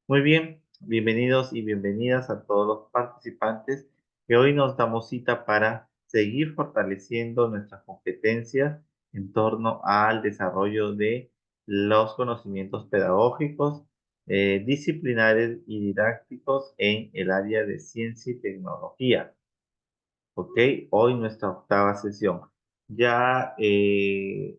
Muy bien, bienvenidos y bienvenidas a todos los participantes que hoy nos damos cita para seguir fortaleciendo nuestras competencias en torno al desarrollo de los conocimientos pedagógicos, disciplinares y didácticos en el área de ciencia y tecnología. Ok, hoy nuestra octava sesión. Ya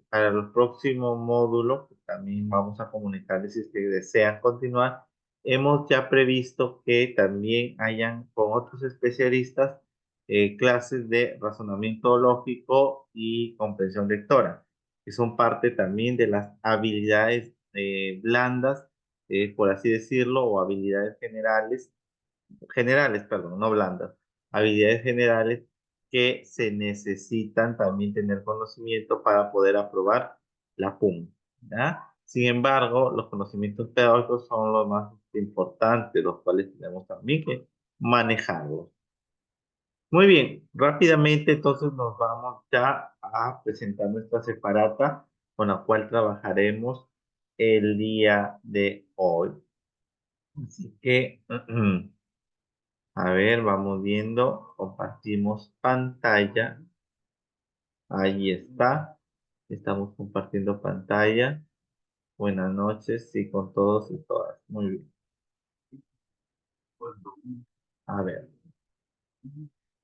para el próximo módulo, que también vamos a comunicarles si es que desean continuar, hemos ya previsto que también hayan con otros especialistas clases de razonamiento lógico y comprensión lectora, que son parte también de las habilidades blandas, por así decirlo, o habilidades generales, perdón, no blandas, habilidades generales que se necesitan también tener conocimiento para poder aprobar la PUM, ¿ya? Sin embargo, los conocimientos pedagógicos son los más importantes, los cuales tenemos también que manejarlos. Muy bien, rápidamente entonces nos vamos ya a presentar nuestra separata con la cual trabajaremos el día de hoy. Así que a ver, vamos viendo, compartimos pantalla, ahí está, estamos compartiendo pantalla. Buenas noches, sí, con todos y todas. Muy bien. A ver,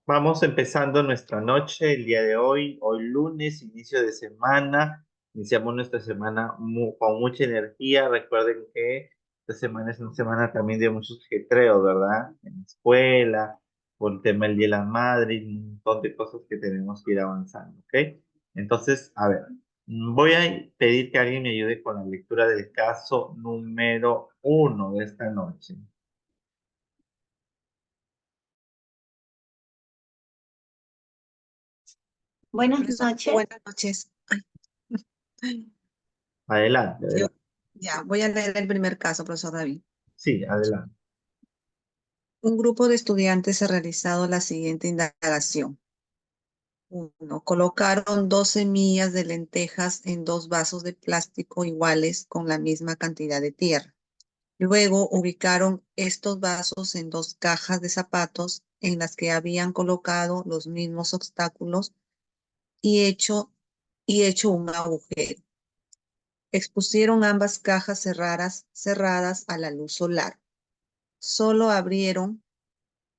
vamos empezando nuestra noche el día de hoy, hoy lunes, inicio de semana. Iniciamos nuestra semana con mucha energía. Recuerden que esta semana es una semana también de muchos jetreos, ¿verdad? En la escuela, por el tema del Día de la Madre y un montón de cosas que tenemos que ir avanzando, ¿ok? Entonces, a ver, voy a pedir que alguien me ayude con la lectura del caso número 1 de esta noche. Buenas noches. Buenas noches. Ay, Adelante, yo, adelante. ya, voy a leer el primer caso, profesor David. Sí, adelante. Un grupo de estudiantes ha realizado la siguiente indagación. Uno, colocaron 2 semillas de lentejas en 2 vasos de plástico iguales con la misma cantidad de tierra. Luego ubicaron estos vasos en 2 cajas de zapatos en las que habían colocado los mismos obstáculos y hecho un agujero. Expusieron ambas cajas cerradas a la luz solar. Solo abrieron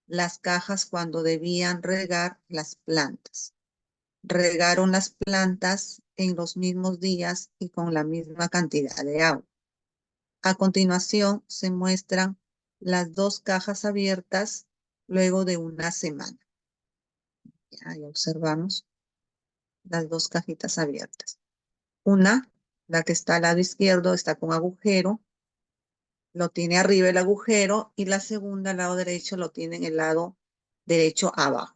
las cajas cuando debían regar las plantas. Regaron las plantas en los mismos días y con la misma cantidad de agua. A continuación se muestran las 2 cajas abiertas luego de una semana. Ahí observamos las 2 cajitas abiertas. Una, la que está al lado izquierdo, está con agujero. Lo tiene arriba el agujero y la segunda al lado derecho lo tiene en el lado derecho abajo.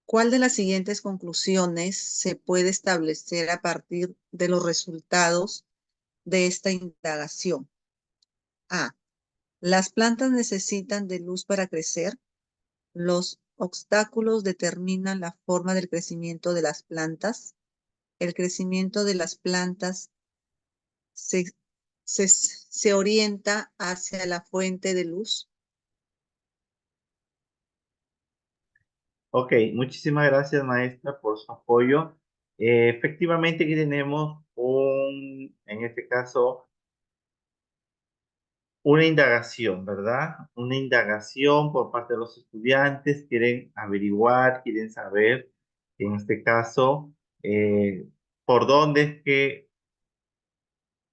¿Cuál de las siguientes conclusiones se puede establecer a partir de los resultados de esta indagación? A. Las plantas necesitan de luz para crecer. Los obstáculos determinan la forma del crecimiento de las plantas. El crecimiento de las plantas se, se orienta hacia la fuente de luz. Ok, muchísimas gracias, maestra, por su apoyo. Efectivamente, aquí tenemos en este caso, una indagación, ¿verdad? Una indagación por parte de los estudiantes, quieren averiguar, quieren saber, en este caso, por dónde es que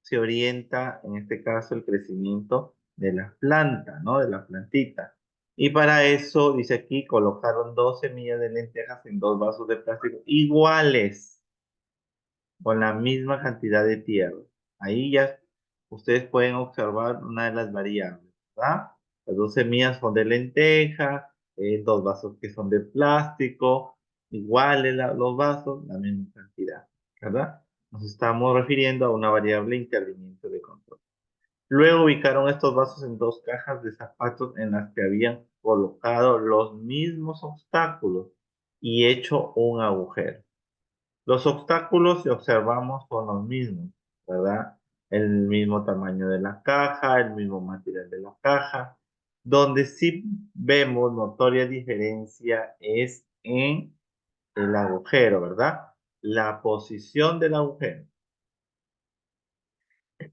se orienta, en este caso, el crecimiento de la planta, ¿no? De la plantita. Y para eso, dice aquí, colocaron 2 semillas de lentejas en 2 vasos de plástico iguales, con la misma cantidad de tierra. Ahí ya ustedes pueden observar una de las variables, ¿verdad? Las 2 semillas son de lenteja, 2 vasos que son de plástico, iguales los vasos, la misma cantidad, ¿verdad? Nos estamos refiriendo a una variable interviniente de control. Luego ubicaron estos vasos en 2 cajas de zapatos en las que habían colocado los mismos obstáculos y hecho un agujero. Los obstáculos que observamos son los mismos, ¿verdad? el mismo tamaño de la caja, el mismo material de la caja. Donde sí vemos notoria diferencia es en el agujero, ¿verdad? La posición del agujero.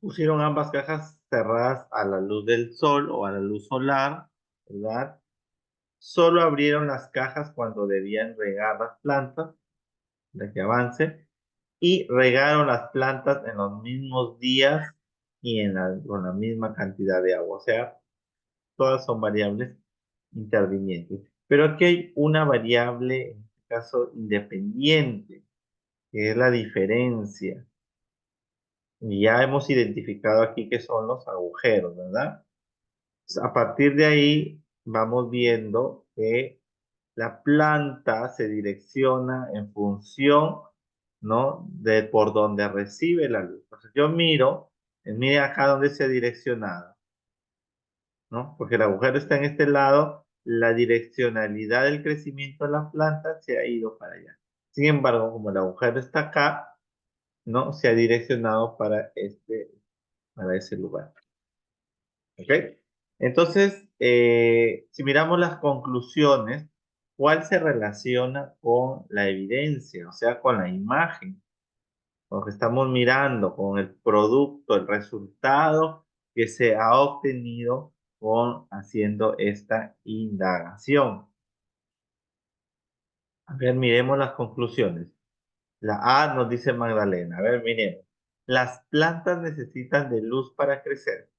Pusieron ambas cajas cerradas a la luz del sol o a la luz solar, ¿verdad? Solo abrieron las cajas cuando debían regar las plantas, de que avance, y regaron las plantas en los mismos días y con la misma cantidad de agua. O sea, todas son variables intervinientes. Pero aquí hay una variable, en este caso, independiente, que es la diferencia. Y ya hemos identificado aquí que son los agujeros, ¿verdad? A partir de ahí vamos viendo que la planta se direcciona en función, ¿no? De por donde recibe la luz. Entonces yo miro, mire acá donde se ha direccionado, ¿no? Porque el agujero está en este lado, la direccionalidad del crecimiento de la planta se ha ido para allá. Sin embargo, como el agujero está acá, ¿no? Se ha direccionado para ese lugar. ¿Ok? Entonces, si miramos las conclusiones, ¿cuál se relaciona con la evidencia? O sea, con la imagen, con lo que estamos mirando, con el producto, el resultado que se ha obtenido con haciendo esta indagación. A ver, miremos las conclusiones. La A nos dice Magdalena. A ver, miremos. Las plantas necesitan de luz para crecer.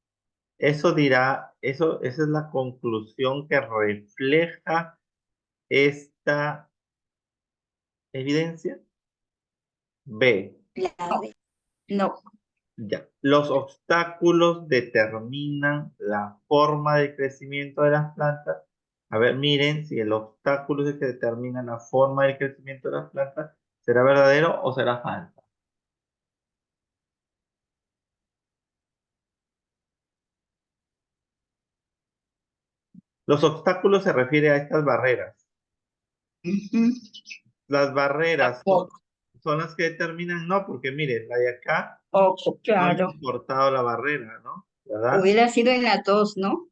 Eso dirá, esa es la conclusión que refleja esta evidencia. B, No, ya. Los obstáculos determinan la forma de crecimiento de las plantas. A ver, miren si el obstáculo es el que determina la forma del crecimiento de las plantas. ¿Será verdadero o será falso? Los obstáculos se refiere a estas barreras. ujú, Las barreras tampoco. son las que determinan, no, porque miren, la de acá Ojo, no claro. hemos cortado la barrera, ¿no? ¿Verdad? Hubiera sido en las dos, ¿no?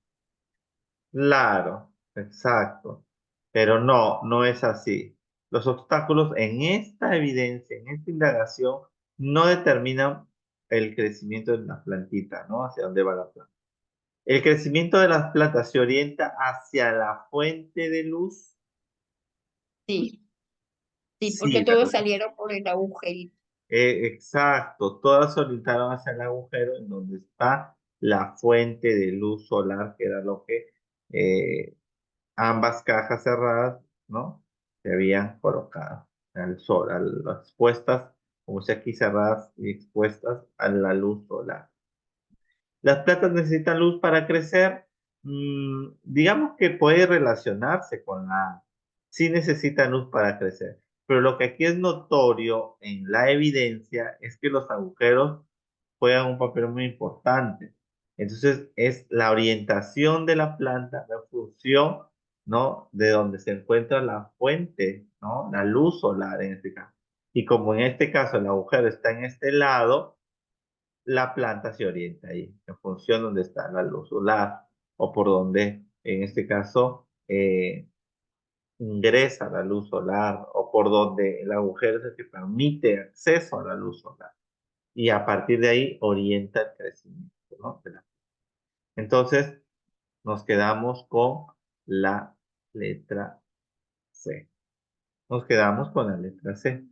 Claro, exacto. Pero no, no es así. Los obstáculos en esta evidencia, en esta indagación, no determinan el crecimiento de la plantita, ¿no? Hacia dónde va la planta. El crecimiento de las plantas se orienta hacia la fuente de luz. Sí, sí, porque Sí, todos ¿verdad? salieron por el agujerito. Exacto, todas se orientaron hacia el agujero en donde está la fuente de luz solar, que era lo que eh, ambas cajas cerradas, ¿no? Se habían colocado al sol, expuestas, como si aquí cerradas y expuestas a la luz solar. Las plantas necesitan luz para crecer. Digamos que puede relacionarse con la... Sí necesitan luz para crecer. Pero lo que aquí es notorio en la evidencia es que los agujeros juegan un papel muy importante. Entonces, es la orientación de la planta, la función, ¿no? De donde se encuentra la fuente, ¿no? La luz solar en este caso. Y como en este caso el agujero está en este lado, la planta se orienta ahí, en función de donde está la luz solar o por donde, en este caso, ingresa la luz solar o por donde el agujero es el que permite acceso a la luz solar. Y a partir de ahí orienta el crecimiento, ¿no? Entonces, nos quedamos con la letra C. Nos quedamos con la letra C.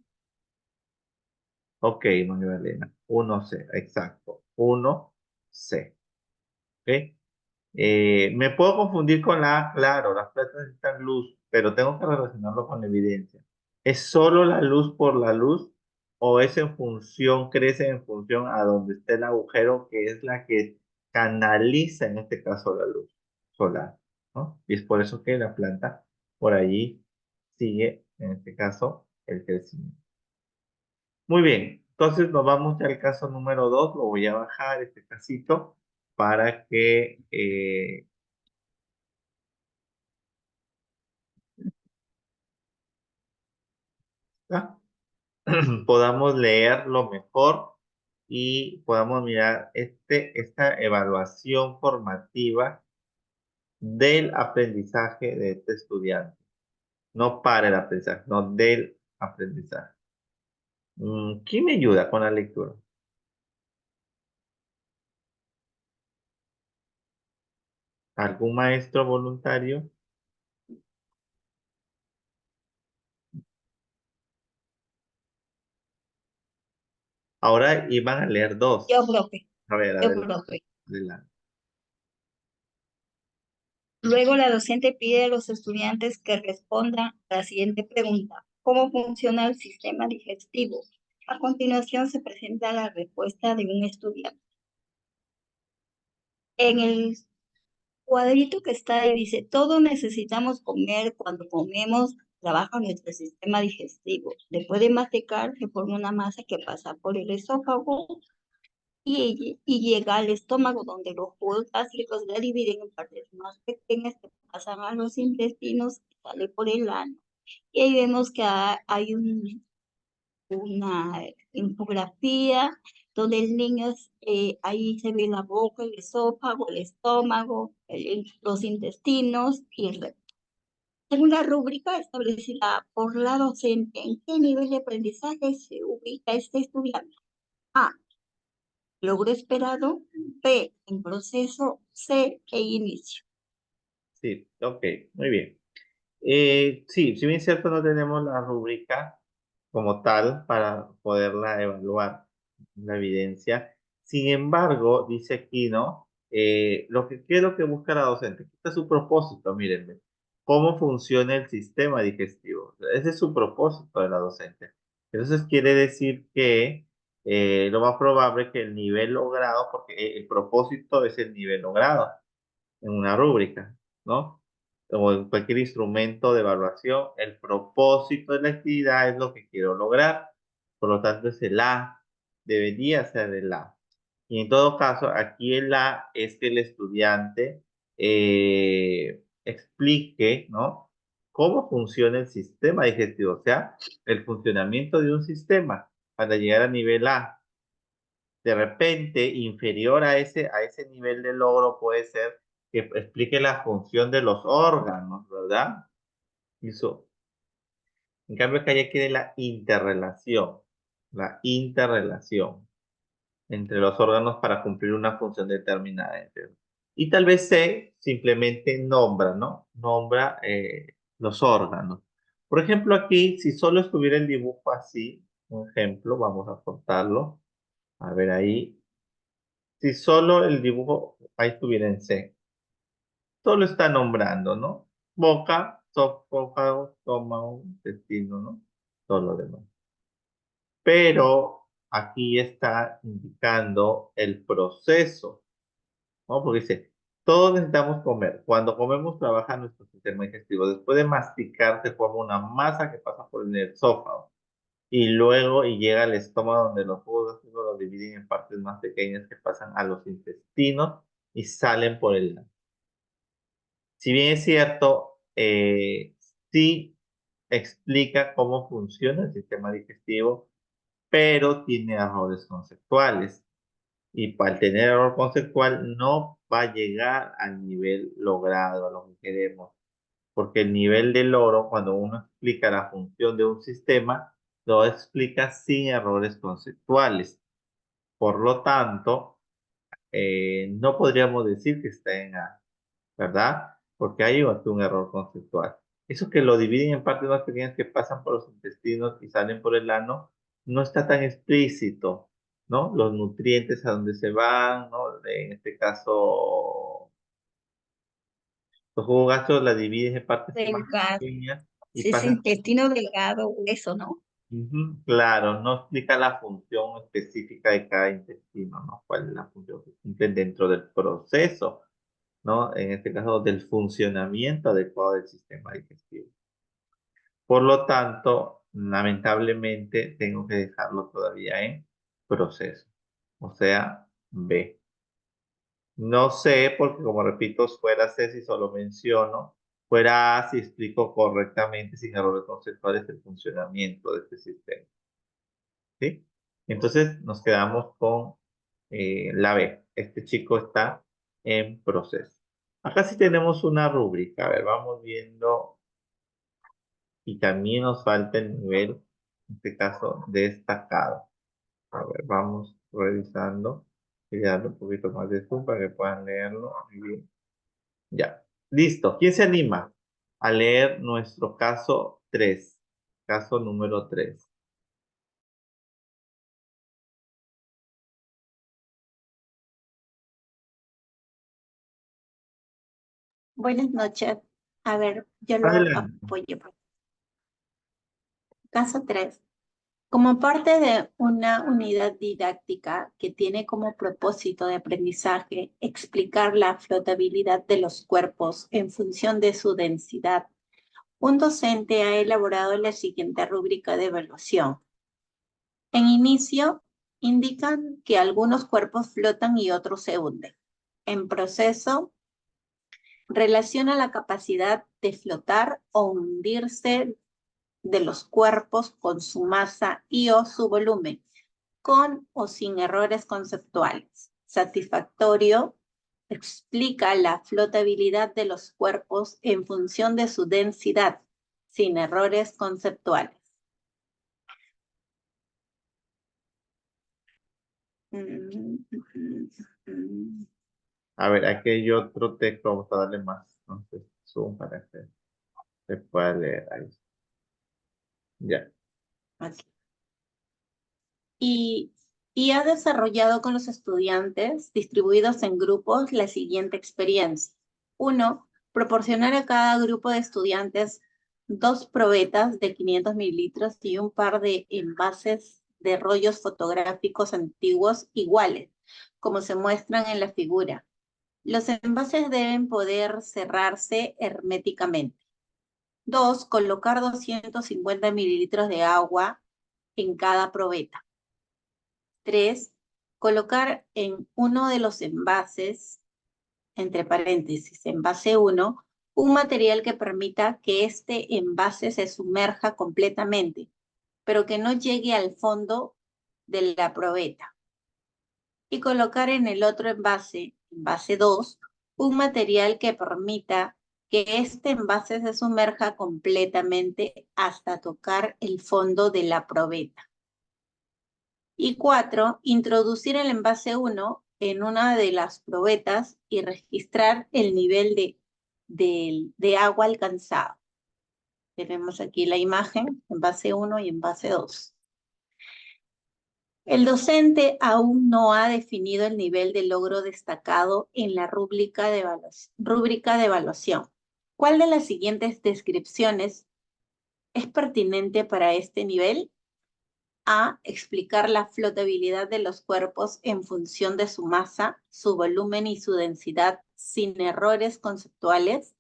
Ok, María Elena. 1C, exacto. 1C. ¿Ok? Me puedo confundir con la A, claro, las plantas necesitan luz, pero tengo que relacionarlo con la evidencia. ¿Es solo la luz por la luz o es en función, crece en función a donde esté el agujero, que es la que canaliza en este caso la luz solar, ¿no? Y es por eso que la planta por allí sigue, en este caso, el crecimiento. Muy bien, entonces nos vamos ya al caso número 2. Lo voy a bajar este casito para que ¿ah? podamos leerlo mejor y podamos mirar esta evaluación formativa del aprendizaje de este estudiante. No para el aprendizaje, no del aprendizaje. ¿Quién me ayuda con la lectura? ¿Algún maestro voluntario? Ahora iban a leer dos. Yo, profe, A ver, yo, adelante. profe. Adelante. Luego la docente pide a los estudiantes que respondan a la siguiente pregunta. ¿Cómo funciona el sistema digestivo? A continuación se presenta la respuesta de un estudiante. En el cuadrito que está ahí dice, todos necesitamos comer, cuando comemos trabaja nuestro sistema digestivo. Después de masticar se forma una masa que pasa por el esófago y llega al estómago, donde los jugos gástricos se dividen en partes más pequeñas que pasan a los intestinos y sale por el ano. Y ahí vemos que hay una infografía donde el niño, ahí se ve la boca, el esófago, el estómago, los intestinos y el recto. Según la rúbrica establecida por la docente, ¿en qué nivel de aprendizaje se ubica este estudiante? A, logro esperado; B, en proceso; C, inicio. Sí, ok, muy bien. Sí, si bien es cierto, no tenemos la rúbrica como tal para poderla evaluar, la evidencia. Sin embargo, dice aquí, ¿no? ¿Qué es lo que busca la docente? Este es su propósito, mírenme. ¿Cómo funciona el sistema digestivo? Ese es su propósito de la docente. Entonces quiere decir que lo más probable es que el nivel logrado, porque el propósito es el nivel logrado en una rúbrica, ¿no? O en cualquier instrumento de evaluación, el propósito de la actividad es lo que quiero lograr. Por lo tanto, es el A, debería ser el A. Y en todo caso, aquí el A es que el estudiante explique, ¿no? Cómo funciona el sistema digestivo, o sea, el funcionamiento de un sistema para llegar a nivel A. De repente, inferior a ese nivel de logro puede ser que explique la función de los órganos, ¿verdad? Eso. En cambio, que haya quiere la interrelación entre los órganos para cumplir una función determinada. Y tal vez C simplemente nombra, ¿no? Nombra los órganos. Por ejemplo, aquí, si solo estuviera el dibujo así, un ejemplo, vamos a cortarlo. A ver ahí. Si solo el dibujo ahí estuviera en C, solo está nombrando, ¿no? Boca, esófago, estómago, intestino, ¿no? Todo lo demás. Pero aquí está indicando el proceso, ¿no? Porque dice, todos necesitamos comer. Cuando comemos trabaja nuestro sistema digestivo. Después de masticar se forma una masa que pasa por el esófago. Y luego llega al estómago donde los jugos gástricos los dividen en partes más pequeñas que pasan a los intestinos y salen por el ano. Si bien es cierto, sí explica cómo funciona el sistema digestivo, pero tiene errores conceptuales. Y al tener error conceptual no va a llegar al nivel logrado, a lo que queremos. Porque el nivel de logro, cuando uno explica la función de un sistema, lo explica sin errores conceptuales. Por lo tanto, no podríamos decir que está en A, ¿verdad? Porque hay un error conceptual. Eso que lo dividen en partes más pequeñas que pasan por los intestinos y salen por el ano, no está tan explícito, ¿no? Los nutrientes a dónde se van, ¿no? En este caso, los jugos gástricos la dividen en partes más Delgado. pequeñas y Si es pasan. intestino delgado, eso, ¿no? Ujú, claro, no explica la función específica de cada intestino, ¿no? ¿Cuál es la función que cumple dentro del proceso, ¿no? En este caso, del funcionamiento adecuado del sistema digestivo. Por lo tanto, lamentablemente, tengo que dejarlo todavía en proceso, o sea, B. No sé, porque como repito, fuera C si solo menciono, fuera A si explico correctamente, sin errores conceptuales, el funcionamiento de este sistema. ¿Sí? Entonces nos quedamos con la B. Este chico está en proceso. Acá sí tenemos una rúbrica. A ver, vamos viendo. Y también nos falta el nivel, en este caso, destacado. A ver, vamos revisando. Voy a darle un poquito más de zoom para que puedan leerlo. Muy bien. Ya. Listo. ¿Quién se anima a leer nuestro caso 3? Caso número 3. Buenas noches. A ver, yo lo Adelante. apoyo. Caso 3. Como parte de una unidad didáctica que tiene como propósito de aprendizaje explicar la flotabilidad de los cuerpos en función de su densidad, un docente ha elaborado la siguiente rúbrica de evaluación. En inicio, indican que algunos cuerpos flotan y otros se hunden. En proceso, relaciona la capacidad de flotar o hundirse de los cuerpos con su masa y o su volumen, con o sin errores conceptuales. Satisfactorio, explica la flotabilidad de los cuerpos en función de su densidad, sin errores conceptuales. A ver, aquí hay otro texto. Vamos a darle más. Entonces, zoom para que se pueda leer ahí. Ya. Aquí. Y ha desarrollado con los estudiantes distribuidos en grupos la siguiente experiencia. 1. Proporcionar a cada grupo de estudiantes 2 probetas de 500 mililitros y un par de envases de rollos fotográficos antiguos iguales, como se muestran en la figura. Los envases deben poder cerrarse herméticamente. 2. Colocar 250 mililitros de agua en cada probeta. 3. Colocar en uno de los envases, entre paréntesis, envase 1, un material que permita que este envase se sumerja completamente, pero que no llegue al fondo de la probeta. Y colocar en el otro envase, envase 2, un material que permita que este envase se sumerja completamente hasta tocar el fondo de la probeta. Y 4, introducir el envase 1 en una de las probetas y registrar el nivel de agua alcanzado. Tenemos aquí la imagen, envase 1 y envase 2. El docente aún no ha definido el nivel de logro destacado en la rúbrica de evaluación. ¿Cuál de las siguientes descripciones es pertinente para este nivel? A. Explicar la flotabilidad de los cuerpos en función de su masa, su volumen y su densidad sin errores conceptuales.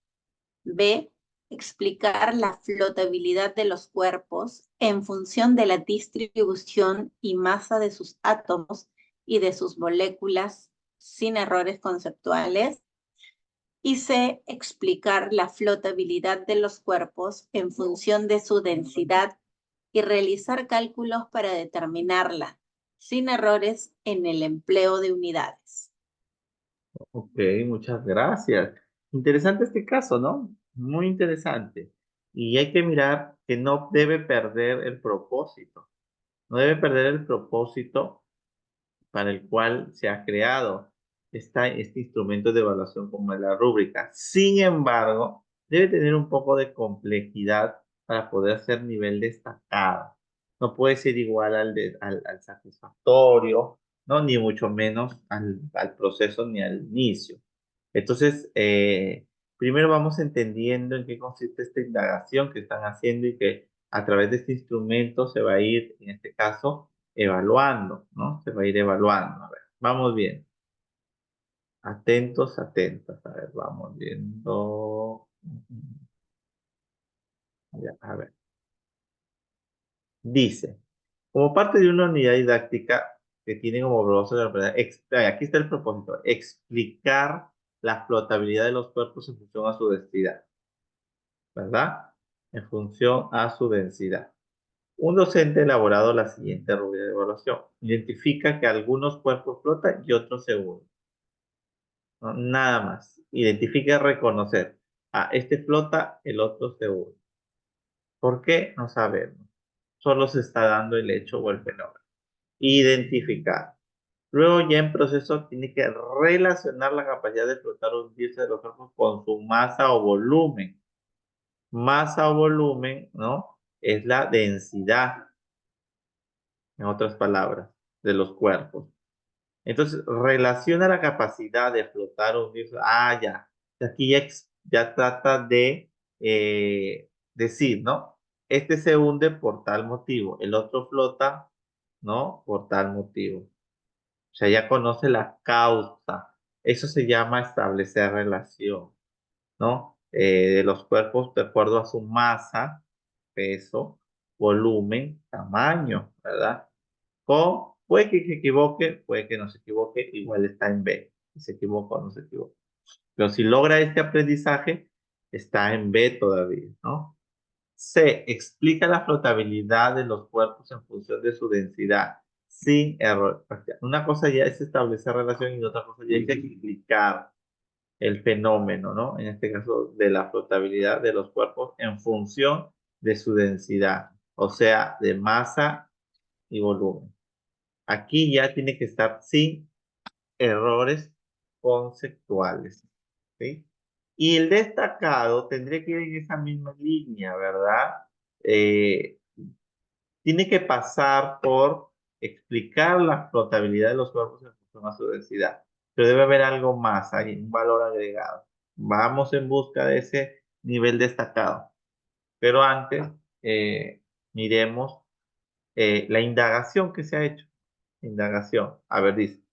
B. Explicar la flotabilidad de los cuerpos en función de la distribución y masa de sus átomos y de sus moléculas sin errores conceptuales. Y C. Explicar la flotabilidad de los cuerpos en función de su densidad y realizar cálculos para determinarla, sin errores en el empleo de unidades. Ok, muchas gracias. Interesante este caso, ¿no? Muy interesante. Y hay que mirar que no debe perder el propósito. No debe perder el propósito para el cual se ha creado este instrumento de evaluación como es la rúbrica. Sin embargo, debe tener un poco de complejidad para poder ser nivel destacado. No puede ser igual al satisfactorio, ¿no? Ni mucho menos al proceso ni al inicio. Entonces, primero vamos entendiendo en qué consiste esta indagación que están haciendo y que a través de este instrumento se va a ir, en este caso, evaluando, ¿no? Se va a ir evaluando. A ver, vamos bien. Atentos, atentas. A ver, vamos viendo. Ya, a ver. Dice, como parte de una unidad didáctica que tiene como propósito, aquí está el propósito, explicar la flotabilidad de los cuerpos en función a su densidad, ¿verdad? En función a su densidad. Un docente ha elaborado la siguiente rubria de evaluación. Identifica que algunos cuerpos flotan y otros se hunden. ¿No? Nada más. Identifica y reconocer. Este flota, el otro se hunde. ¿Por qué? No sabemos. Solo se está dando el hecho o el fenómeno. Identificar. Luego ya en proceso tiene que relacionar la capacidad de flotar o hundirse de los cuerpos con su masa o volumen. Masa o volumen, ¿no? Es la densidad, en otras palabras, de los cuerpos. Entonces, relaciona la capacidad de flotar o hundirse. Ya. Aquí ya trata de decir, ¿no? Este se hunde por tal motivo, el otro flota, ¿no? Por tal motivo. O sea, ya conoce la causa. Eso se llama establecer relación, ¿no? De los cuerpos de acuerdo a su masa, peso, volumen, tamaño, ¿verdad? Puede que se equivoque, puede que no se equivoque, igual está en B. Si se equivoca o no se equivoca. Pero si logra este aprendizaje, está en B todavía, ¿no? C. Explica la flotabilidad de los cuerpos en función de su densidad, sin error. Una cosa ya es establecer relación y otra cosa ya es explicar el fenómeno, ¿no? En este caso, de la flotabilidad de los cuerpos en función de su densidad, o sea, de masa y volumen. Aquí ya tiene que estar sin errores conceptuales, ¿sí? Y el destacado tendría que ir en esa misma línea, ¿verdad? Eh, Tiene que pasar por explicar la flotabilidad de los cuerpos en función a su densidad. Pero debe haber algo más, hay un valor agregado. Vamos en busca de ese nivel destacado. Pero antes, miremos la indagación que se ha hecho. Indagación. A ver, dice.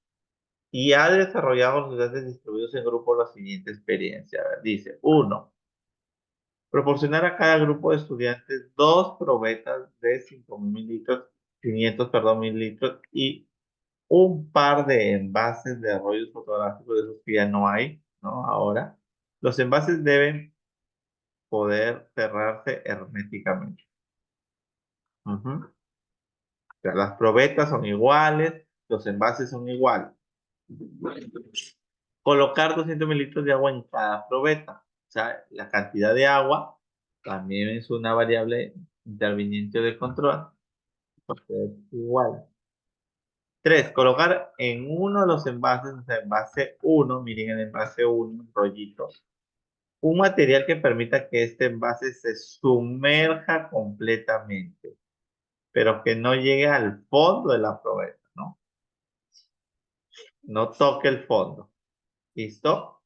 Y ha desarrollado los datos distribuidos en grupos la siguiente experiencia. A ver, dice, uno, proporcionar a cada grupo de estudiantes dos probetas de 5.000 litros, 500, perdón, mililitros y un par de envases de rollos fotográficos, de esos que ya no hay, ¿no? Ahora, los envases deben poder cerrarse herméticamente. Ujú. O sea, las probetas son iguales, los envases son iguales. Colocar 200 mililitros de agua en cada probeta. O sea, la cantidad de agua también es una variable interviniente de control. Porque es igual. 3. Colocar en uno de los envases, o sea, envase 1, miren el envase 1, rollito, un material que permita que este envase se sumerja completamente, pero que no llegue al fondo de la probeta, ¿no? No toque el fondo. ¿Listo?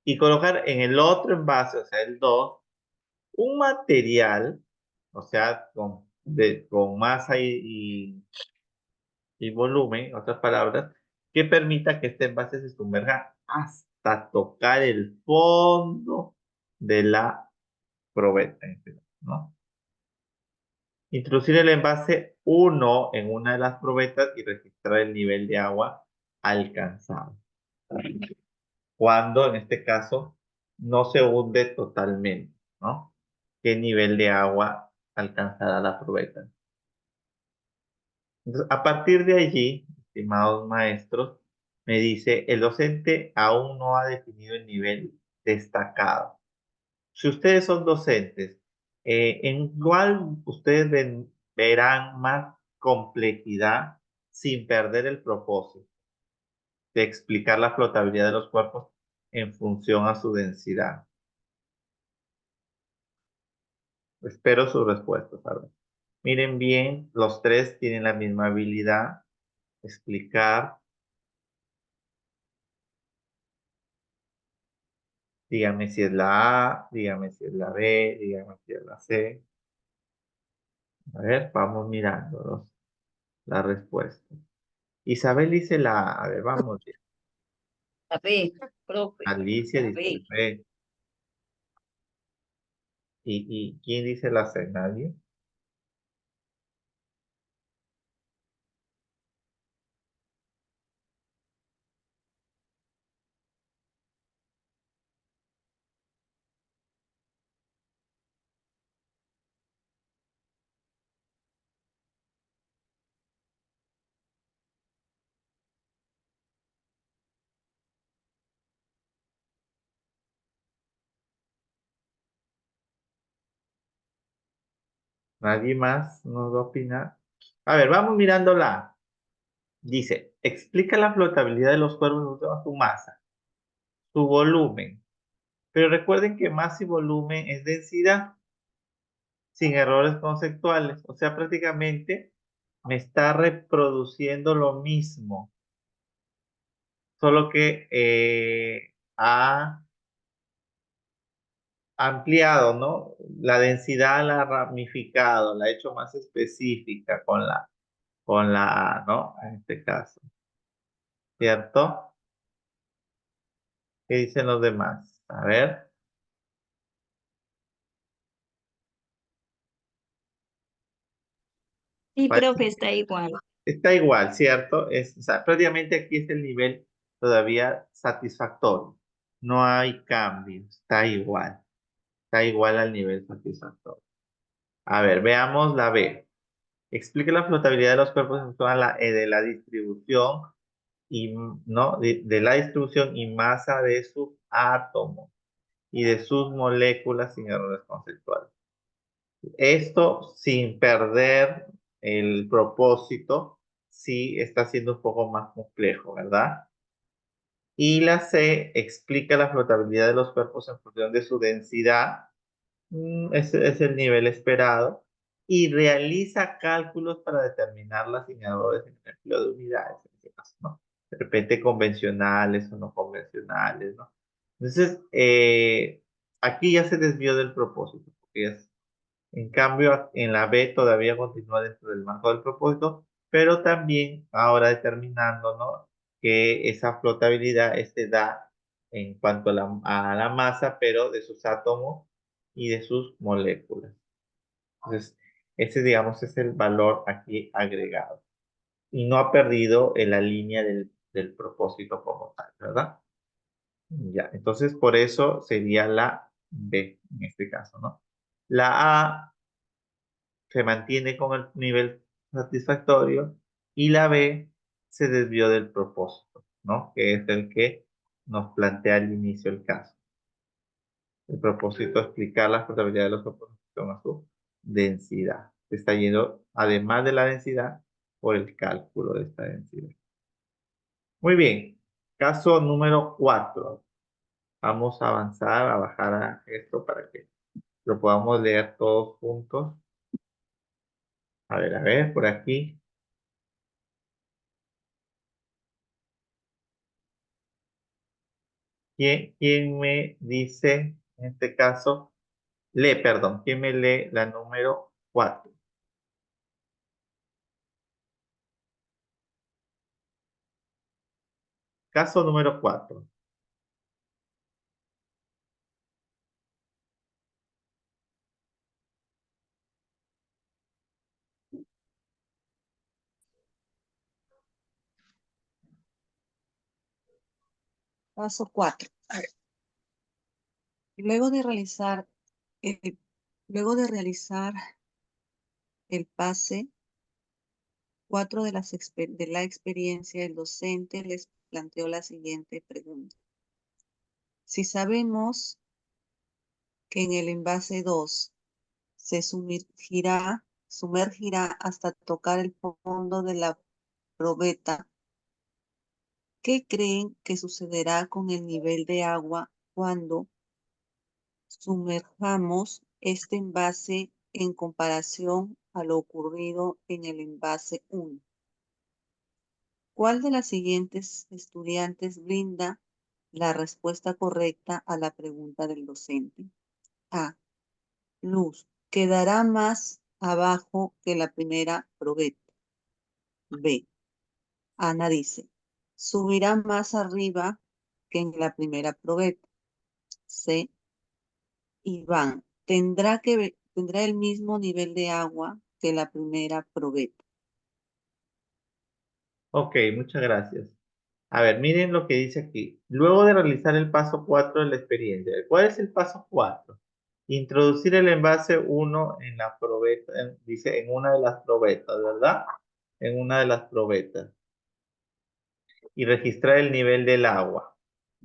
Y colocar en el otro envase, o sea, el 2, un material, o sea, con masa y volumen, en otras palabras, que permita que este envase se sumerja hasta tocar el fondo de la probeta, ¿no? Introducir el envase 1 en una de las probetas y registrar el nivel de agua alcanzado. Cuando, en este caso, no se hunde totalmente, ¿no? ¿Qué nivel de agua alcanzará la probeta? Entonces, a partir de allí, estimados maestros, me dice, el docente aún no ha definido el nivel destacado. Si ustedes son docentes, ¿en cuál ustedes verán más complejidad sin perder el propósito de explicar la flotabilidad de los cuerpos en función a su densidad? Espero su respuesta, ¿sabes? Miren bien, los tres tienen la misma habilidad, explicar. Dígame si es la A, dígame si es la B, dígame si es la C. A ver, vamos mirando la respuesta. Isabel dice la A. A ver, vamos bien. A ver, profe, Alicia a dice ver. B. ¿Y quién dice la C? ¿Nadie? ¿Nadie más nos va a opinar? A ver, vamos mirando la A. Dice, explica la flotabilidad de los cuerpos en función a su masa, su volumen. Pero recuerden que masa y volumen es densidad, sin errores conceptuales. O sea, prácticamente me está reproduciendo lo mismo, solo que ha ampliado, ¿no? La densidad la ha ramificado, la ha hecho más específica con la A, ¿no? En este caso, ¿cierto? ¿Qué dicen los demás? A ver, Sí, parece profe, que está igual. está igual, ¿cierto? O sea, prácticamente aquí es el nivel todavía satisfactorio. No hay cambio, está igual al nivel satisfactorio. A ver, veamos la B. Explique la flotabilidad de los cuerpos en función a de la distribución y, ¿no? De la distribución y masa de sus átomos y de sus moléculas sin errores conceptuales. Esto sin perder el propósito, sí está siendo un poco más complejo, ¿verdad? Y la C explica la flotabilidad de los cuerpos en función de su densidad. Ese es el nivel esperado. Y realiza cálculos para determinarlas sin errores en el empleo de unidades, en este caso, ¿no? De repente convencionales o no convencionales, ¿no? Entonces, aquí ya se desvió del propósito, porque en cambio, en la B todavía continúa dentro del marco del propósito, pero también ahora determinando, ¿no? Que esa flotabilidad da en cuanto a la masa, pero de sus átomos y de sus moléculas. Entonces, ese, digamos, es el valor aquí agregado. Y no ha perdido en la línea del propósito como tal, ¿verdad? Ya, entonces por eso sería la B en este caso, ¿no? La A se mantiene con el nivel satisfactorio y la B se desvió del propósito, ¿no? Que es el que nos plantea al inicio el caso. El propósito es explicar la flotabilidad de los compuestos a su densidad. Se está yendo, además de la densidad, por el cálculo de esta densidad. Muy bien. Caso número 4. Vamos a avanzar, a bajar a esto para que lo podamos leer todos juntos. A ver, por aquí. ¿Quién me dice, en este caso, perdón, quién me lee la número 4? Caso número 4. Paso 4. Luego de realizar el, luego de realizar el pase 4 de la experiencia, el docente les planteó la siguiente pregunta. Si sabemos que en el envase 2 se sumergirá hasta tocar el fondo de la probeta, ¿qué creen que sucederá con el nivel de agua cuando sumerjamos este envase en comparación a lo ocurrido en el envase 1? ¿Cuál de las siguientes estudiantes brinda la respuesta correcta a la pregunta del docente? A. Luz. Quedará más abajo que la primera probeta. B. Ana dice. Subirá más arriba que en la primera probeta. C. Iván. Tendrá el mismo nivel de agua que la primera probeta. Ok, muchas gracias. A ver, miren lo que dice aquí. Luego de realizar el paso 4 de la experiencia. ¿Cuál es el paso 4? Introducir el envase 1 en la probeta, dice en una de las probetas, ¿verdad? En una de las probetas. Y registrar el nivel del agua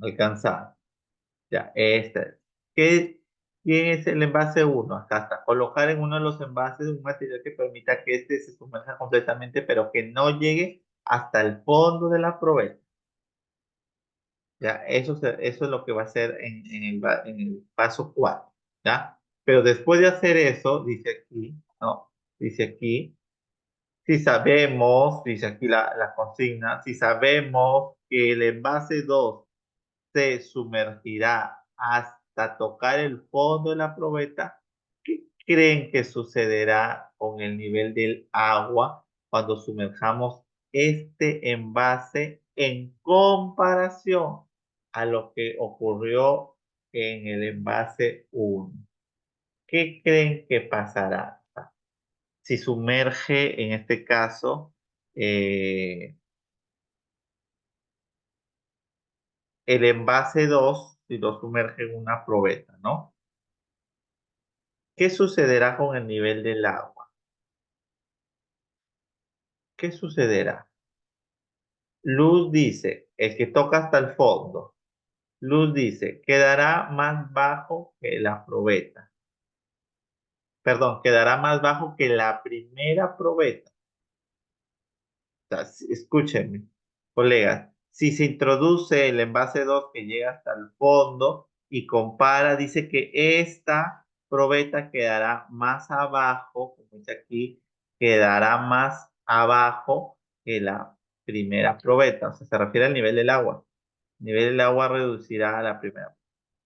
alcanzado. Ya, esta es. ¿Quién es el envase 1? Acá está. Colocar en uno de los envases un material que permita que este se sumerja completamente, pero que no llegue hasta el fondo de la probeta. Ya, eso es lo que va a hacer en el paso 4. ¿Ya? Pero después de hacer eso, dice aquí, ¿no? Dice aquí, si sabemos, dice aquí la consigna, si sabemos que el envase 2 se sumergirá hasta tocar el fondo de la probeta, ¿qué creen que sucederá con el nivel del agua cuando sumerjamos este envase en comparación a lo que ocurrió en el envase 1? ¿Qué creen que pasará? Si sumerge, en este caso, el envase 2, si lo sumerge en una probeta, ¿no? ¿Qué sucederá con el nivel del agua? ¿Qué sucederá? Luz dice, el que toca hasta el fondo. Luz dice, quedará más bajo que la probeta. Perdón, quedará más bajo que la primera probeta. O sea, escúchenme, colegas, si se introduce el envase 2 que llega hasta el fondo y compara, dice que esta probeta quedará más abajo, como dice aquí, quedará más abajo que la primera probeta. O sea, se refiere al nivel del agua. El nivel del agua reducirá a la primera.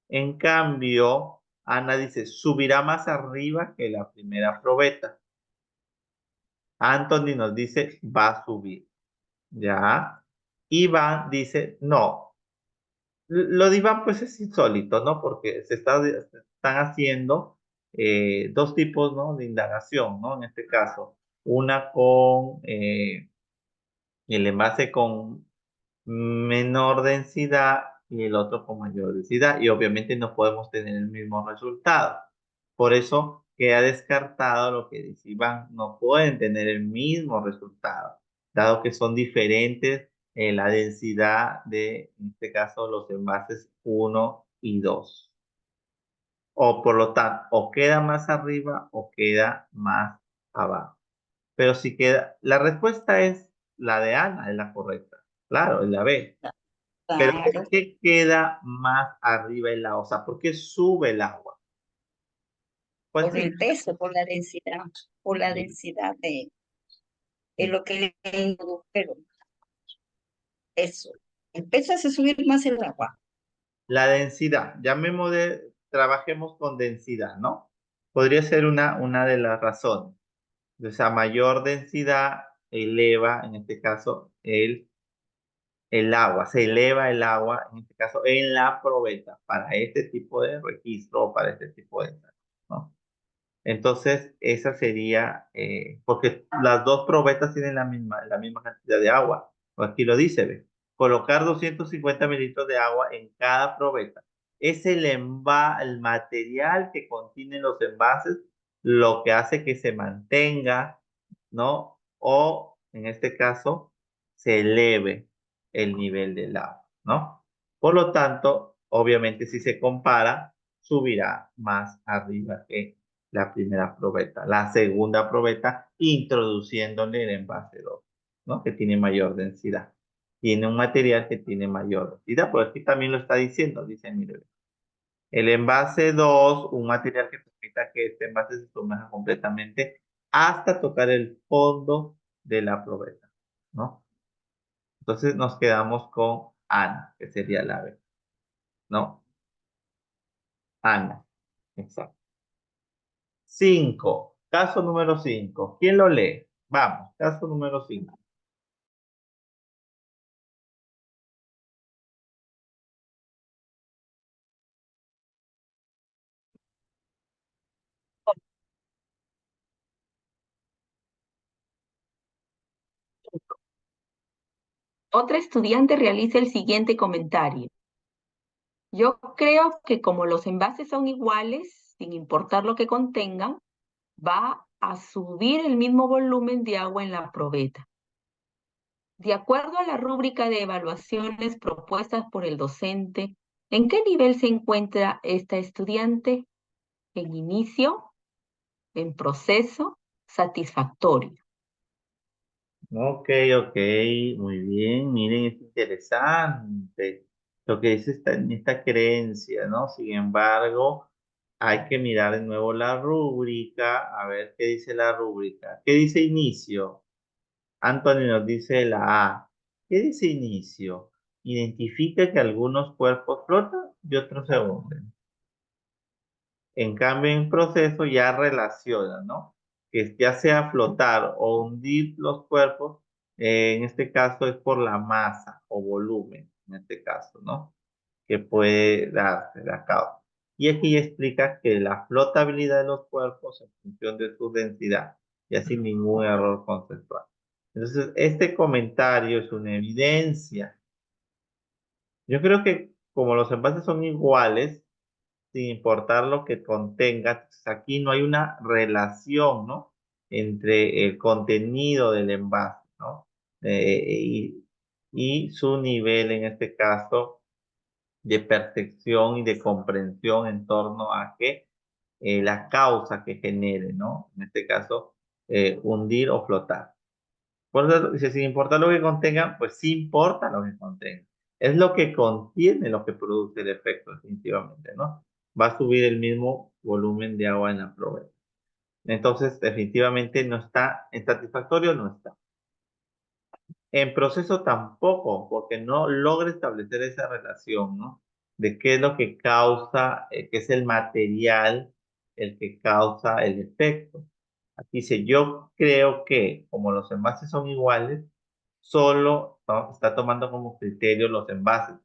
En cambio, Ana dice, subirá más arriba que la primera probeta. Anthony nos dice, va a subir. Ya. Iván dice, no. Lo de Iván pues es insólito, ¿no? Porque se están haciendo dos tipos, ¿no? De indagación, ¿no? En este caso, una con el envase con menor densidad y el otro con mayor densidad. Y obviamente no podemos tener el mismo resultado. Por eso queda descartado lo que dice Iván. No pueden tener el mismo resultado, dado que son diferentes la densidad de, en este caso, los envases 1 y 2. O por lo tanto, o queda más arriba o queda más abajo. Pero si queda, la respuesta es la de Ana, es la correcta. Claro, es la B. Pero Claro, ¿por qué queda más arriba el agua? O sea, ¿por qué sube el agua? ¿Cuál por sería? el peso, por la densidad de lo que le introdujeron. Eso. El peso hace subir más el agua. La densidad. Trabajemos con densidad, ¿no? Podría ser una de las razones. O sea, mayor densidad eleva, en este caso, el agua. Se eleva el agua, en este caso, en la probeta, para este tipo de registro o para este tipo de, ¿no? Entonces, esa sería, porque las dos probetas tienen la misma cantidad de agua. Aquí lo dice, ¿ve? Colocar 250 mililitros de agua en cada probeta. Es el material que contienen los envases lo que hace que se mantenga, ¿no? O, en este caso, se eleve el nivel del agua, ¿no? Por lo tanto, obviamente, si se compara, subirá más arriba que la primera probeta. La segunda probeta, introduciéndole el envase 2, ¿no? Que tiene mayor densidad. Tiene un material que tiene mayor densidad, pero aquí también lo está diciendo, dice, mire, el envase 2, un material que permita que este envase se sumerja completamente hasta tocar el fondo de la probeta, ¿no? Entonces nos quedamos con Ana, que sería la B, ¿no? Ana, exacto. 5. Caso número 5. ¿Quién lo lee? Vamos, caso número 5. Otra estudiante realiza el siguiente comentario. Yo creo que como los envases son iguales, sin importar lo que contengan, va a subir el mismo volumen de agua en la probeta. De acuerdo a la rúbrica de evaluaciones propuestas por el docente, ¿en qué nivel se encuentra esta estudiante? en inicio, en proceso, satisfactorio. Ok, ok, muy bien. Miren, es interesante lo que dice esta creencia, ¿no? Sin embargo, hay que mirar de nuevo la rúbrica, a ver qué dice la rúbrica. ¿Qué dice inicio? Anthony nos dice la A. ¿Qué dice inicio? Identifica que algunos cuerpos flotan y otros se hunden. En cambio, en proceso ya relaciona, ¿no? Que ya sea flotar o hundir los cuerpos, en este caso es por la masa o volumen, en este caso, ¿no? Que puede darse la causa. Y aquí explica que la flotabilidad de los cuerpos en función de su densidad y así ningún error conceptual. Entonces, este comentario es una evidencia. Yo creo que como los envases son iguales, sin importar lo que contenga, entonces aquí no hay una relación, ¿no? Entre el contenido del envase, ¿no? Y su nivel, en este caso, de percepción y de comprensión en torno a que la causa que genere, ¿no? En este caso, hundir o flotar. Por eso dice, sin importar lo que contenga, pues sí importa lo que contenga. Es lo que contiene lo que produce el efecto, definitivamente, ¿no? Va a subir el mismo volumen de agua en la probeta. Entonces, definitivamente no está, en satisfactorio no está. En proceso tampoco, porque no logra establecer esa relación, ¿no? De qué es lo que causa, qué es el material el que causa el efecto. Aquí dice, yo creo que como los envases son iguales, solo está tomando como criterio los envases.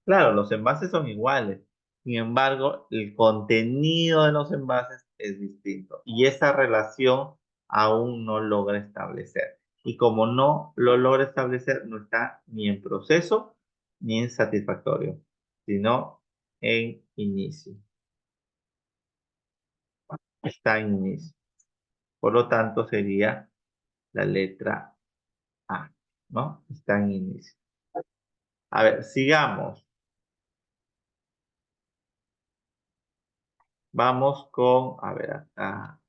Claro, los envases son iguales. Sin embargo, el contenido de los envases es distinto. Y esa relación aún no logra establecer. Y como no lo logra establecer, no está ni en proceso ni en satisfactorio, sino en inicio. Está en inicio. Por lo tanto, sería la letra A, ¿no? Está en inicio. A ver, sigamos. Vamos con, a ver, acá.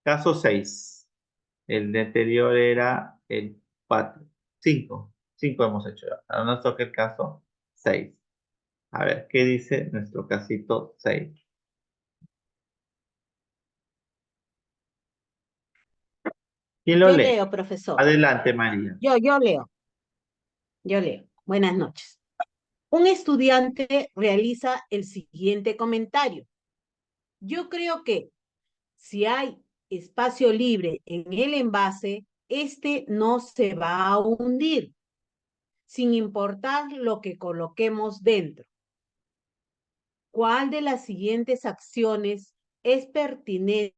Caso 6. El de anterior era el 4. 5. 5 hemos hecho ya. Ahora nos toca el caso 6. A ver, ¿qué dice nuestro casito 6? ¿Quién lo Yo lee? leo, profesor. Adelante, María. Yo leo. Yo leo. Buenas noches. Un estudiante realiza el siguiente comentario. Yo creo que si hay espacio libre en el envase, este no se va a hundir, sin importar lo que coloquemos dentro. ¿Cuál de las siguientes acciones es pertinente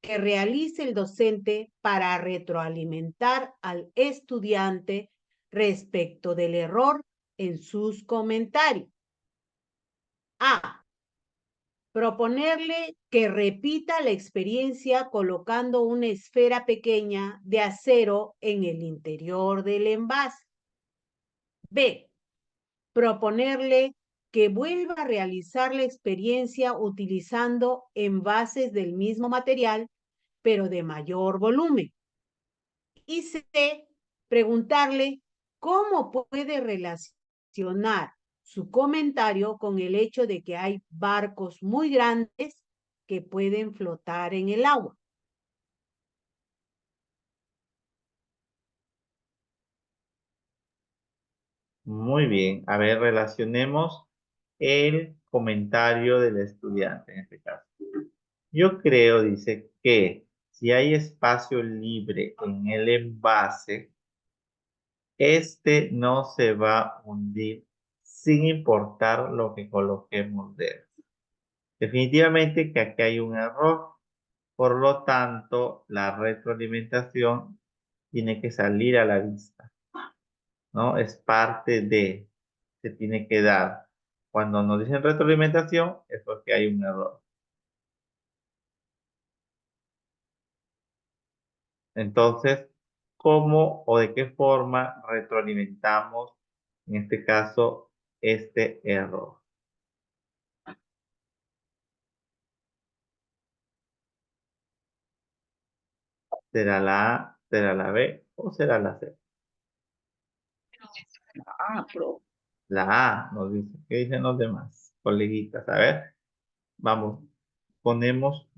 que realice el docente para retroalimentar al estudiante respecto del error en sus comentarios? A. Proponerle que repita la experiencia colocando una esfera pequeña de acero en el interior del envase. B. Proponerle que vuelva a realizar la experiencia utilizando envases del mismo material, pero de mayor volumen. Y C, preguntarle cómo puede relacionar su comentario con el hecho de que hay barcos muy grandes que pueden flotar en el agua. Muy bien. A ver, relacionemos el comentario del estudiante en este caso. Yo creo, dice, que si hay espacio libre en el envase, este no se va a hundir sin importar lo que coloquemos dentro. Definitivamente que aquí hay un error. Por lo tanto, la retroalimentación tiene que salir a la vista, ¿no? Es parte de, se tiene que dar. Cuando nos dicen retroalimentación, es porque hay un error. Entonces, ¿cómo o de qué forma retroalimentamos, en este caso, este error? ¿Será la A, será la B o será la C? Ah, pero La A nos dice. ¿Qué dicen los demás coleguitas? A ver, vamos. Ponemos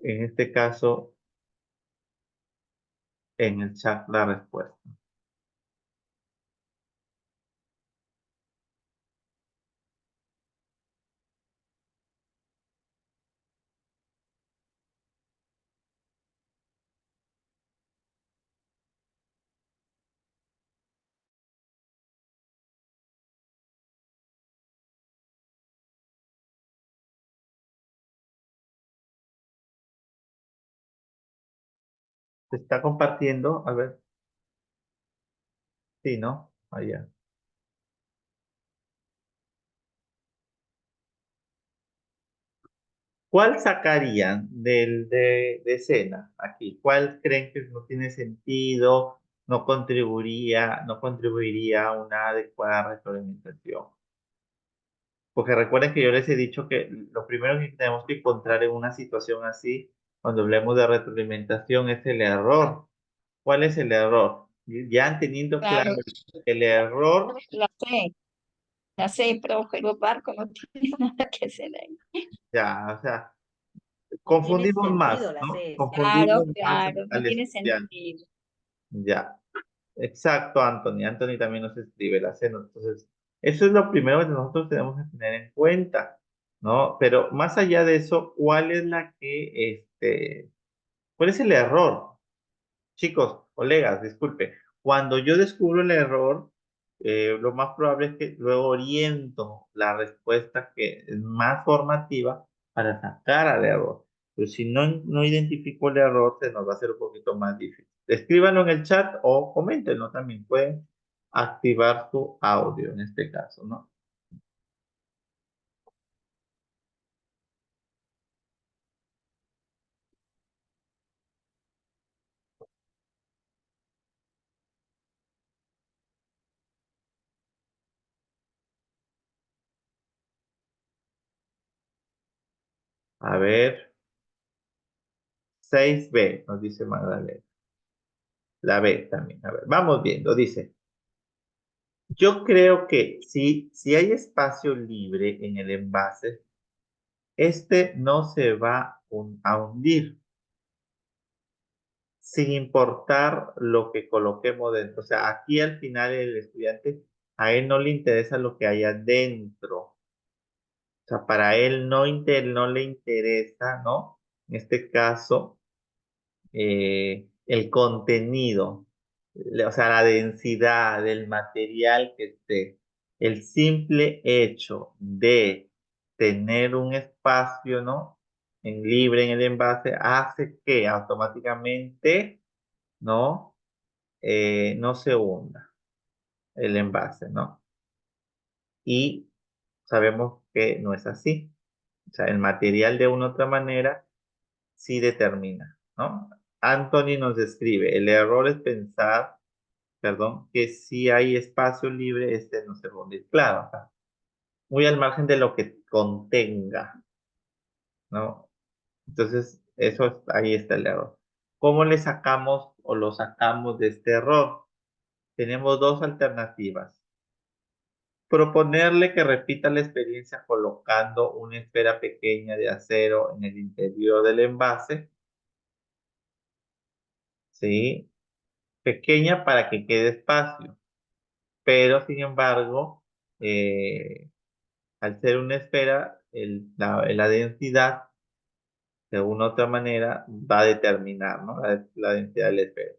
en este caso, en el chat la respuesta. ¿Se está compartiendo? A ver, sí, ¿no? Allá. ¿Cuál sacarían de escena aquí? ¿Cuál creen que no tiene sentido, no contribuiría a una adecuada retroalimentación? Porque recuerden que yo les he dicho que lo primero que tenemos que encontrar en una situación así, cuando hablemos de retroalimentación, es el error. ¿Cuál es el error? Ya teniendo claro claro, el error, la sé, pero barco no tiene nada que hacer ahí. ya, o sea, No tiene confundimos más, sentido la ¿no? C. Claro, Confundimos más claro, no al tiene estudiante. sentido. Ya. Exacto, Anthony. Anthony también nos escribe la cena. Entonces, eso es lo primero que nosotros tenemos que tener en cuenta, ¿no? Pero más allá de eso, ¿cuál es el error? Chicos, colegas, disculpe. Cuando yo descubro el error, lo más probable es que luego oriento la respuesta que es más formativa para sacar al error. Pero si no identifico el error, se nos va a hacer un poquito más difícil. Escríbanlo en el chat o coméntenlo también. Pueden activar su audio en este caso, ¿no? A ver, 6B, nos dice Magdalena. La B también. A ver, vamos viendo. Dice. Yo creo que si hay espacio libre en el envase, este no se va a hundir sin importar lo que coloquemos dentro. O sea, aquí al final el estudiante, a él no le interesa lo que hay adentro. O sea, para él no le interesa, ¿no? En este caso, el contenido, o sea, la densidad del material que esté. El simple hecho de tener un espacio, ¿no? En libre en el envase hace que automáticamente, ¿no? No se hunda el envase, ¿no? Y sabemos que no es así. O sea, el material de una u otra manera sí determina, ¿no? Anthony nos describe, el error es pensar, perdón, que si hay espacio libre, este no se va a hundir. Claro, o sea, muy al margen de lo que contenga, ¿no? Entonces, ahí está el error. ¿Cómo le sacamos o lo sacamos de este error? Tenemos dos alternativas. Proponerle que repita la experiencia colocando una esfera pequeña de acero en el interior del envase, ¿sí? Pequeña para que quede espacio, pero sin embargo, al ser una esfera, la densidad, de una u otra manera, va a determinar, ¿no? La densidad de la esfera.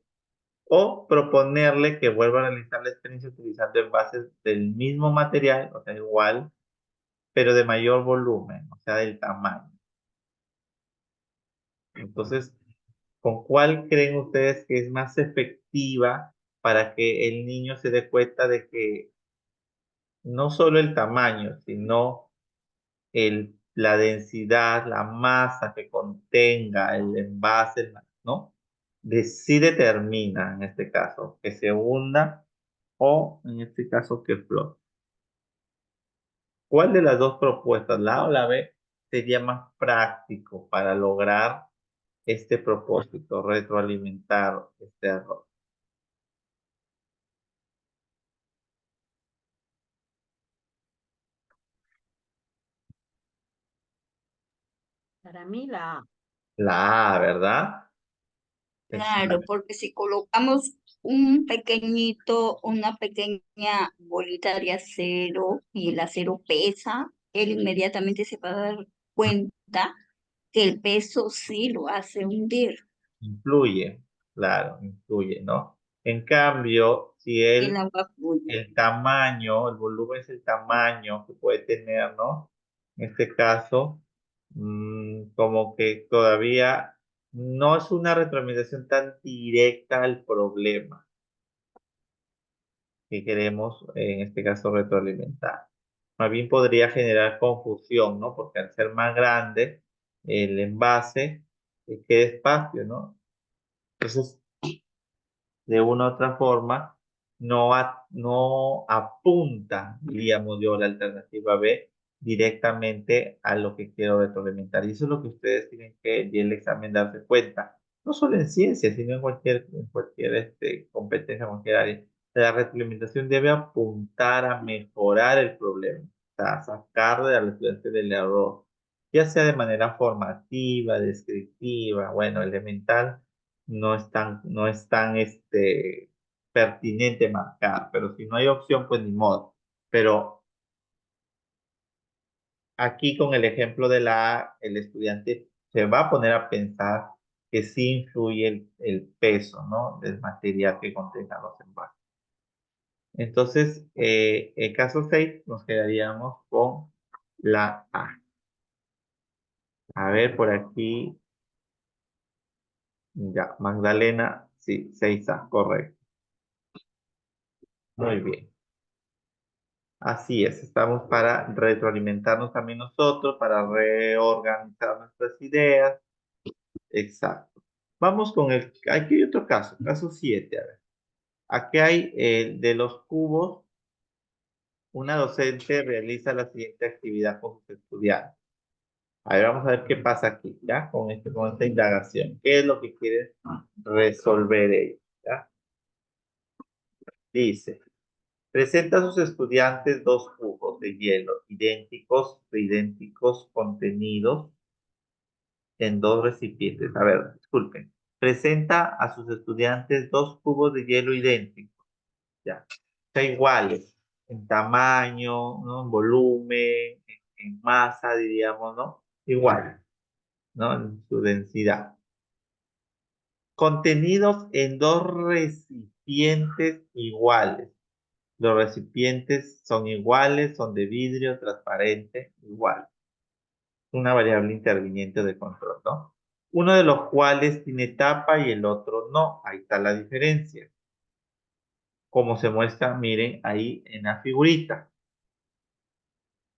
O proponerle que vuelva a realizar la experiencia utilizando envases del mismo material, o sea, igual, pero de mayor volumen, o sea, del tamaño. Entonces, ¿con cuál creen ustedes que es más efectiva para que el niño se dé cuenta de que no solo el tamaño, sino la densidad, la masa que contenga el envase, ¿no? Sí determina en este caso que se hunda o en este caso que flote? ¿Cuál de las dos propuestas, la A o la B, sería más práctico para lograr este propósito, retroalimentar este error? Para mí la A. La A, ¿verdad? Claro, porque si colocamos un pequeñito, una pequeña bolita de acero y el acero pesa, él inmediatamente se va a dar cuenta que el peso sí lo hace hundir. Influye, claro, influye, ¿no? En cambio, si El él, agua fluye. el tamaño, el volumen es el tamaño que puede tener, ¿no? En este caso, como que todavía no es una retroalimentación tan directa al problema que queremos, en este caso, retroalimentar. Más bien podría generar confusión, ¿no? Porque al ser más grande el envase, queda espacio, ¿no? Entonces, de una u otra forma, no apunta, diríamos yo, la alternativa B directamente a lo que quiero retroalimentar. Y eso es lo que ustedes tienen que en el examen darse cuenta, no solo en ciencia, sino en cualquier competencia, en cualquier área. La retroalimentación debe apuntar a mejorar el problema, o sea, sacarle al estudiante del error, ya sea de manera formativa, descriptiva, bueno, elemental no es tan pertinente marcar, pero si no hay opción, pues ni modo. Pero aquí con el ejemplo de la A, el estudiante se va a poner a pensar que sí influye el peso, ¿no? Del material que contenga los envases. Entonces, en caso 6, nos quedaríamos con la A. A ver, por aquí, ya, Magdalena, sí, 6A, correcto. Muy bien. Así es, estamos para retroalimentarnos también nosotros, para reorganizar nuestras ideas. Exacto. Vamos con aquí hay otro caso 7. A ver. Aquí hay de los cubos, una docente realiza la siguiente actividad con sus estudiantes. A ver, vamos a ver qué pasa aquí, ¿ya? Con esta indagación. ¿Qué es lo que quieren resolver ellos? ¿Ya? Dice. Presenta a sus estudiantes dos cubos de hielo idénticos contenidos en dos recipientes. A ver, disculpen. Presenta a sus estudiantes dos cubos de hielo idénticos, ya, o sea, iguales en tamaño, ¿no? En volumen, en masa, diríamos, ¿no? Igual, ¿no? En su densidad. Contenidos en dos recipientes iguales. Los recipientes son iguales, son de vidrio transparente, igual. Una variable interviniente de control, ¿no? Uno de los cuales tiene tapa y el otro no. Ahí está la diferencia. Como se muestra, miren ahí en la figurita.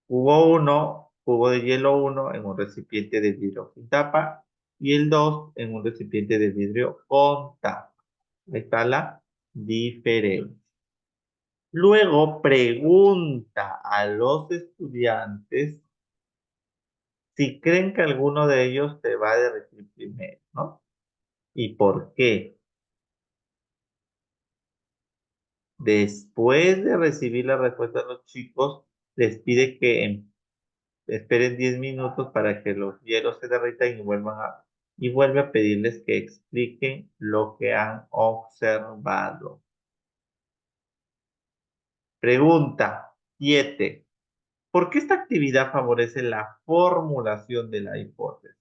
Cubo de hielo 1 en un recipiente de vidrio sin tapa y el 2 en un recipiente de vidrio con tapa. Ahí está la diferencia. Luego pregunta a los estudiantes si creen que alguno de ellos se va a derretir primero, ¿no? ¿Y por qué? Después de recibir la respuesta de los chicos, les pide que esperen 10 minutos para que los hielos se derritan y vuelve a pedirles que expliquen lo que han observado. Pregunta 7. ¿Por qué esta actividad favorece la formulación de la hipótesis?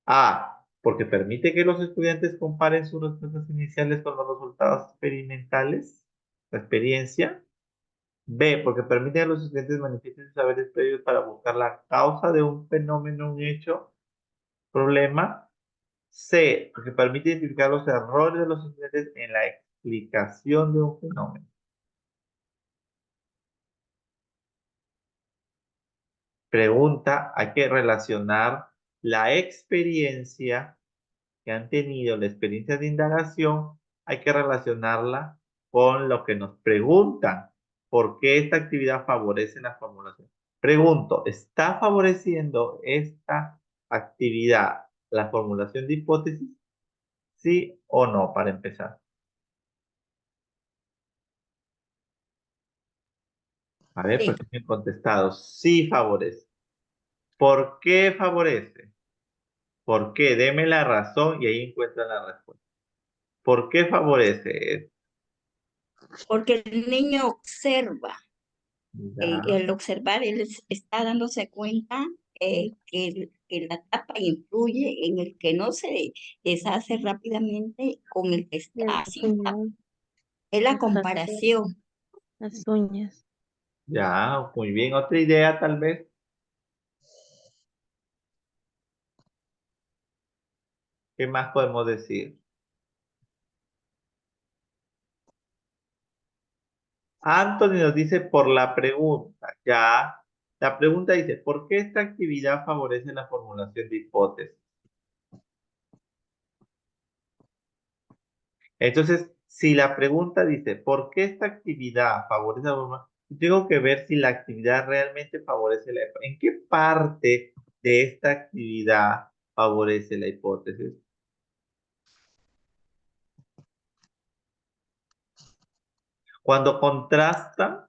A. Porque permite que los estudiantes comparen sus respuestas iniciales con los resultados experimentales, la experiencia. B. Porque permite a los estudiantes manifiesten sus saberes previos para buscar la causa de un fenómeno, un hecho, problema. C. Porque permite identificar los errores de los estudiantes en la explicación de un fenómeno. Pregunta, hay que relacionar la experiencia que han tenido, la experiencia de indagación, hay que relacionarla con lo que nos preguntan. ¿Por qué esta actividad favorece la formulación? Pregunto, ¿está favoreciendo esta actividad la formulación de hipótesis? ¿Sí o no, para empezar? A ver, Sí. pues me han contestado. Sí favorece. ¿Por qué favorece? ¿Por qué? Deme la razón y ahí encuentran la respuesta. ¿Por qué favorece? Porque el niño observa. Ya, El observar, está dándose cuenta que la tapa influye en el que no se deshace rápidamente con el que está sin tapa. Es la comparación. Las uñas. ya, muy bien. Otra idea, tal vez. ¿Qué más podemos decir? Anthony nos dice por la pregunta. Ya, la pregunta dice, ¿por qué esta actividad favorece la formulación de hipótesis? Entonces, si la pregunta dice, ¿por qué esta actividad favorece la forma? Tengo que ver si la actividad realmente favorece la hipótesis. ¿En qué parte de esta actividad favorece la hipótesis? Cuando contrastan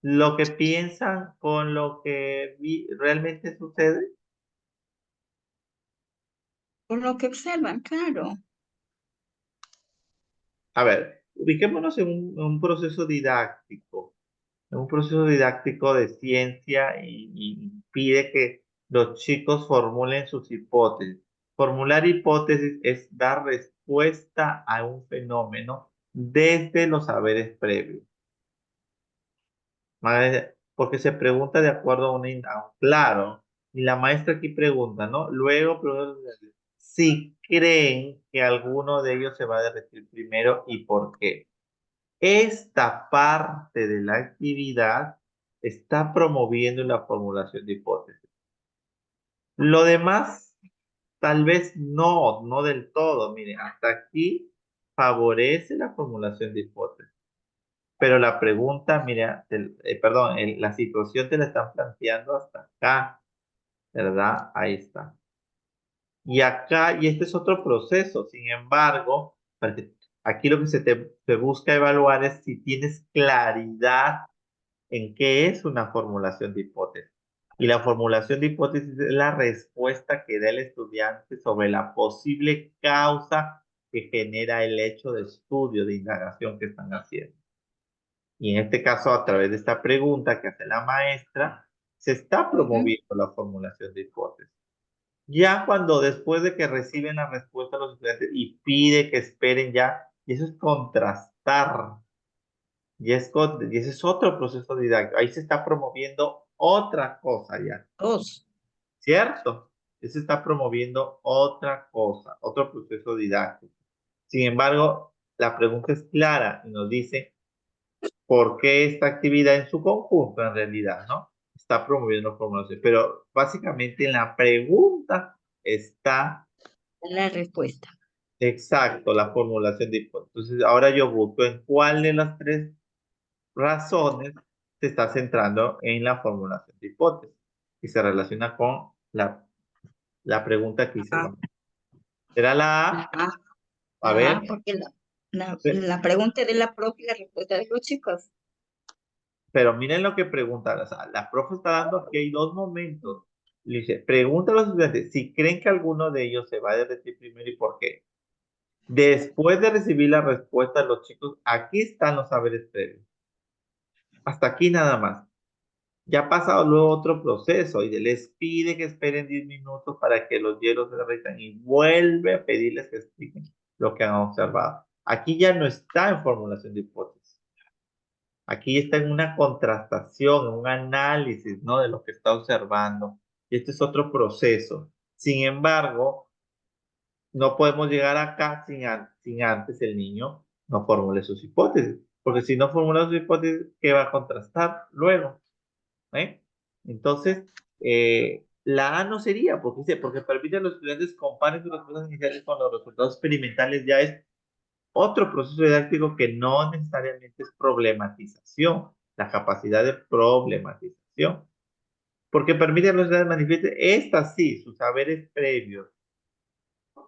lo que piensan con lo que realmente sucede. Por lo que observan, claro. A ver, ubiquémonos en un proceso didáctico. Es un proceso didáctico de ciencia y pide que los chicos formulen sus hipótesis. Formular hipótesis es dar respuesta a un fenómeno desde los saberes previos. Porque se pregunta de acuerdo a a un claro. Y la maestra aquí pregunta, ¿no? Luego pregunta si creen que alguno de ellos se va a derretir primero y por qué. Esta parte de la actividad está promoviendo la formulación de hipótesis. Lo demás, tal vez no del todo. Mire, hasta aquí favorece la formulación de hipótesis. Pero la pregunta, mira, perdón, la situación te la están planteando hasta acá, ¿verdad? Ahí está. Y acá, y este es otro proceso, sin embargo, aquí lo que se busca evaluar es si tienes claridad en qué es una formulación de hipótesis. Y la formulación de hipótesis es la respuesta que da el estudiante sobre la posible causa que genera el hecho de estudio, de indagación que están haciendo. Y en este caso, a través de esta pregunta que hace la maestra, se está promoviendo la formulación de hipótesis. Ya cuando después de que reciben la respuesta los estudiantes y pide que esperen ya, y eso es contrastar, y ese es otro proceso didáctico. Ahí se está promoviendo otra cosa ya, Dos. ¿cierto? Se está promoviendo otra cosa, otro proceso didáctico. Sin embargo, la pregunta es clara y nos dice por qué esta actividad en su conjunto, en realidad, ¿no? Está promoviendo la formulación. Pero básicamente en la pregunta está La respuesta. exacto la formulación de hipótesis. Entonces, ahora yo busco en cuál de las tres razones se está centrando en la formulación de hipótesis y se relaciona con la pregunta que hice. Ah, ¿Será la A? ah, A ver, porque la pregunta es de la propia respuesta de los chicos. pero miren lo que pregunta. O sea, la profe está dando aquí hay dos momentos. Le dice, pregunta a los estudiantes si creen que alguno de ellos se va a derretir primero y por qué. Después de recibir la respuesta de los chicos, aquí están los saberes previos. Hasta aquí nada más. Ya ha pasado luego otro proceso y les pide que esperen 10 minutos para que los hielos se derritan y vuelve a pedirles que expliquen lo que han observado. Aquí ya no está en formulación de hipótesis. Aquí está en una contrastación, en un análisis, ¿no? De lo que está observando. Y este es otro proceso. Sin embargo, no podemos llegar acá sin antes el niño no formule sus hipótesis. Porque si no formula sus hipótesis, ¿qué va a contrastar luego? ¿Eh? Entonces, la A no sería, porque permite a los estudiantes comparen sus respuestas iniciales con los resultados experimentales, ya es otro proceso didáctico que no necesariamente es problematización, la capacidad de problematización, porque permite a los estudiantes manifiesten, estas sí, sus saberes previos.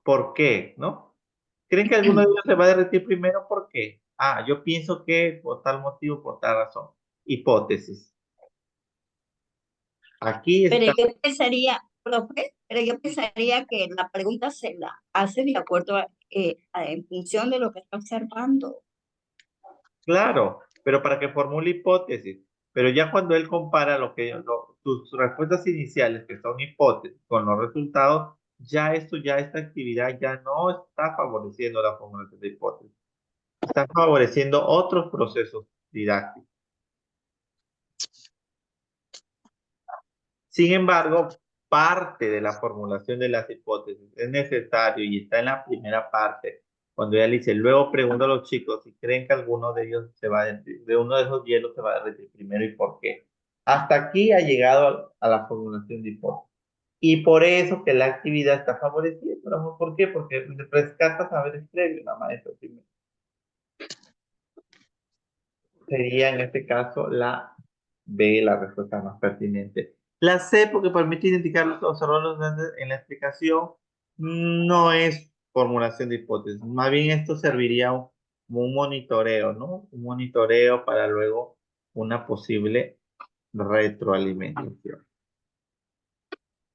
¿Por qué? ¿No? ¿Creen que alguno de ellos se va a derretir primero? ¿Por qué? Ah, yo pienso que por tal motivo, por tal razón. Hipótesis. Aquí Pero está, yo pensaría, profe, pero yo pensaría que la pregunta se la hace de acuerdo en función de lo que está observando. claro, pero para que formule hipótesis. Pero ya cuando él compara sus respuestas iniciales, que son hipótesis, con los resultados, ya esta actividad ya no está favoreciendo la formulación de hipótesis. Está favoreciendo otros procesos didácticos. Sin embargo, parte de la formulación de las hipótesis es necesario y está en la primera parte, cuando ella dice, luego pregunto a los chicos si creen que alguno de ellos de uno de esos hielos se va a derretir primero y por qué. Hasta aquí ha llegado a la formulación de hipótesis. Y por eso que la actividad está favorecida. ¿Por qué? Porque rescata saberes previos, la maestra primero. Sería en este caso la B, la respuesta más pertinente. La C, porque permite identificar los errores en la explicación, no es formulación de hipótesis. Más bien esto serviría como un monitoreo, ¿no? Un monitoreo para luego una posible retroalimentación.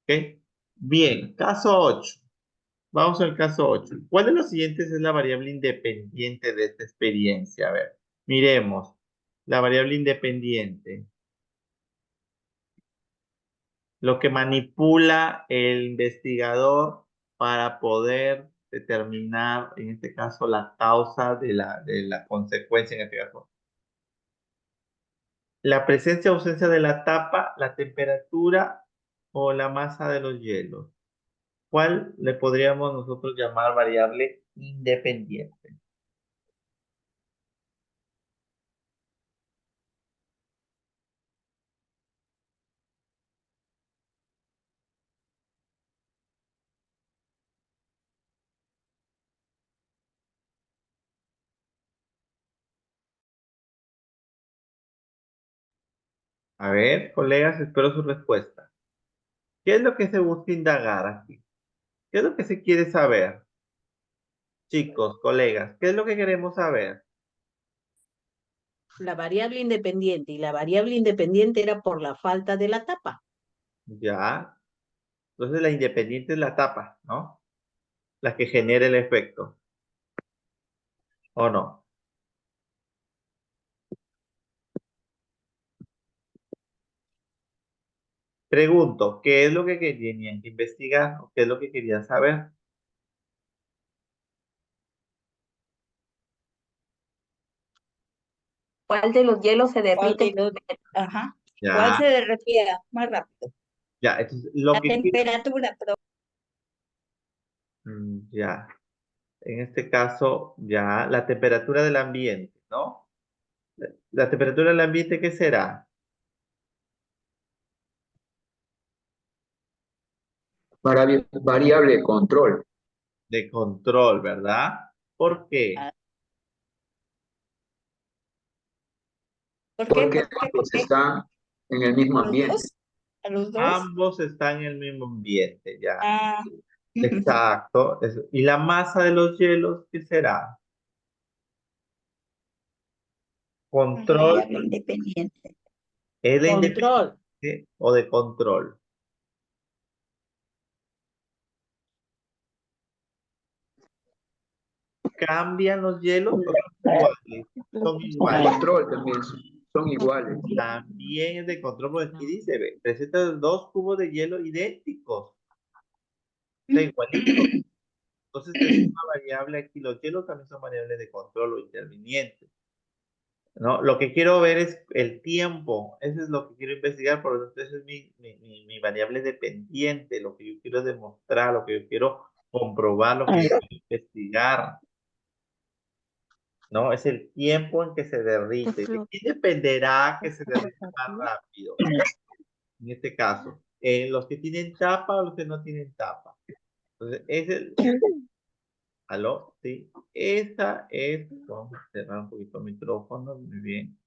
¿Ok? Bien, caso 8. Vamos al caso 8. ¿Cuál de los siguientes es la variable independiente de esta experiencia? A ver, miremos. La variable independiente. Lo que manipula el investigador para poder determinar, en este caso, la causa de la consecuencia, en este caso. La presencia o ausencia de la tapa, la temperatura o la masa de los hielos. ¿Cuál le podríamos nosotros llamar variable independiente? A ver, colegas, espero su respuesta. ¿Qué es lo que se busca indagar aquí? ¿Qué es lo que se quiere saber? Chicos, colegas, ¿qué es lo que queremos saber? La variable independiente, y la variable independiente era por la falta de la tapa. Ya. Entonces la independiente es la tapa, ¿no? La que genera el efecto. ¿O no? Pregunto, ¿qué es lo que tenían que investigar? ¿O qué es lo que querían saber? ¿Cuál de los hielos se ¿Cuál de derrite? los- Ajá. ¿Cuál Ya, se derretía más rápido? ya. Entonces, lo La que quiero... temperatura, pero Ya. En este caso, ya, la temperatura del ambiente, ¿no? La temperatura del ambiente, ¿qué será? Variable control, De control, ¿verdad? ¿Por qué? ah, ¿por qué? porque ¿Por qué? ¿Por ambos qué? están en el mismo ¿A los ambiente. dos? ¿A los dos? Ambos están en el mismo ambiente, ya. Ah, Exacto. ¿Y la masa de los hielos, qué será? Control, variable independiente. ¿es de Control. independiente o de control? ¿Cambian los hielos o son iguales? Son iguales. Control también son iguales. También es de control, porque aquí dice, ve, presenta dos cubos de hielo idénticos, o sea, igualitos. Entonces es una variable aquí. Los hielos también son variables de control o intervinientes, ¿no? Lo que quiero ver es el tiempo. Eso es lo que quiero investigar, por lo tanto, esa es mi variable dependiente, lo que yo quiero demostrar, lo que yo quiero comprobar, lo que yo quiero investigar. ¿No? Es el tiempo en que se derrite. ¿De qué dependerá que se derrita más rápido? En este caso, los que tienen tapa o los que no tienen tapa. Entonces, es el... ¿Aló? Sí. Esa es... Vamos a cerrar un poquito el micrófono. Muy bien.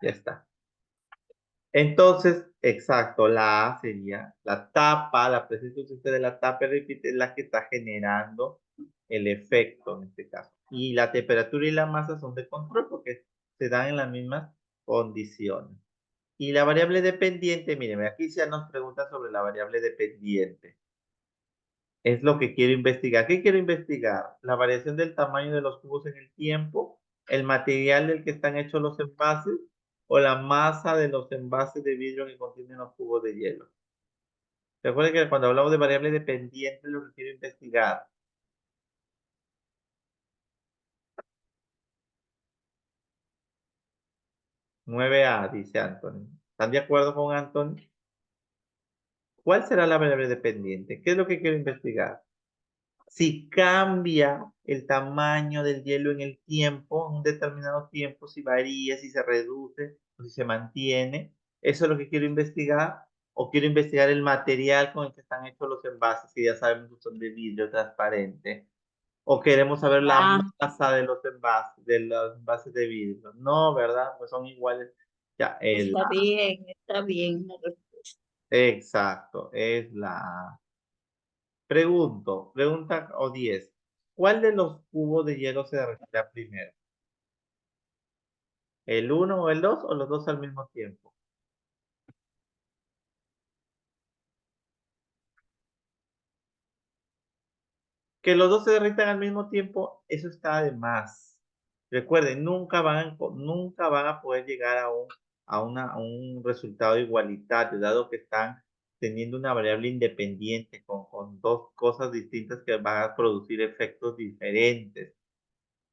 Ya está. Entonces, exacto, la A sería la tapa, la presencia ausente de la tapa, repite, es la que está generando el efecto en este caso. Y la temperatura y la masa son de control porque se dan en las mismas condiciones. Y la variable dependiente, miren, aquí ya nos pregunta sobre la variable dependiente. Es lo que quiero investigar. ¿Qué quiero investigar? La variación del tamaño de los cubos en el tiempo, el material del que están hechos los envases o la masa de los envases de vidrio que contienen los cubos de hielo. Recuerden que cuando hablamos de variable dependiente, lo que quiero investigar. 9A, dice Anthony. ¿Están de acuerdo con Anthony? ¿Cuál será la variable dependiente? ¿Qué es lo que quiero investigar? Si cambia el tamaño del hielo en el tiempo, en un determinado tiempo, si varía, si se reduce o si se mantiene, eso es lo que quiero investigar, o quiero investigar el material con el que están hechos los envases, que ya sabemos que son de vidrio transparente, o queremos saber la masa de los envases de vidrio. No, ¿verdad? Pues son iguales. Ya, está bien la respuesta. exacto, es la A. Pregunta o 10. ¿Cuál de los cubos de hielo se derretirá primero? ¿El uno o el 2 o los dos al mismo tiempo? Que los dos se derritan al mismo tiempo, eso está de más. Recuerden, nunca van a poder llegar a un resultado igualitario, dado que están teniendo una variable independiente con dos cosas distintas que van a producir efectos diferentes.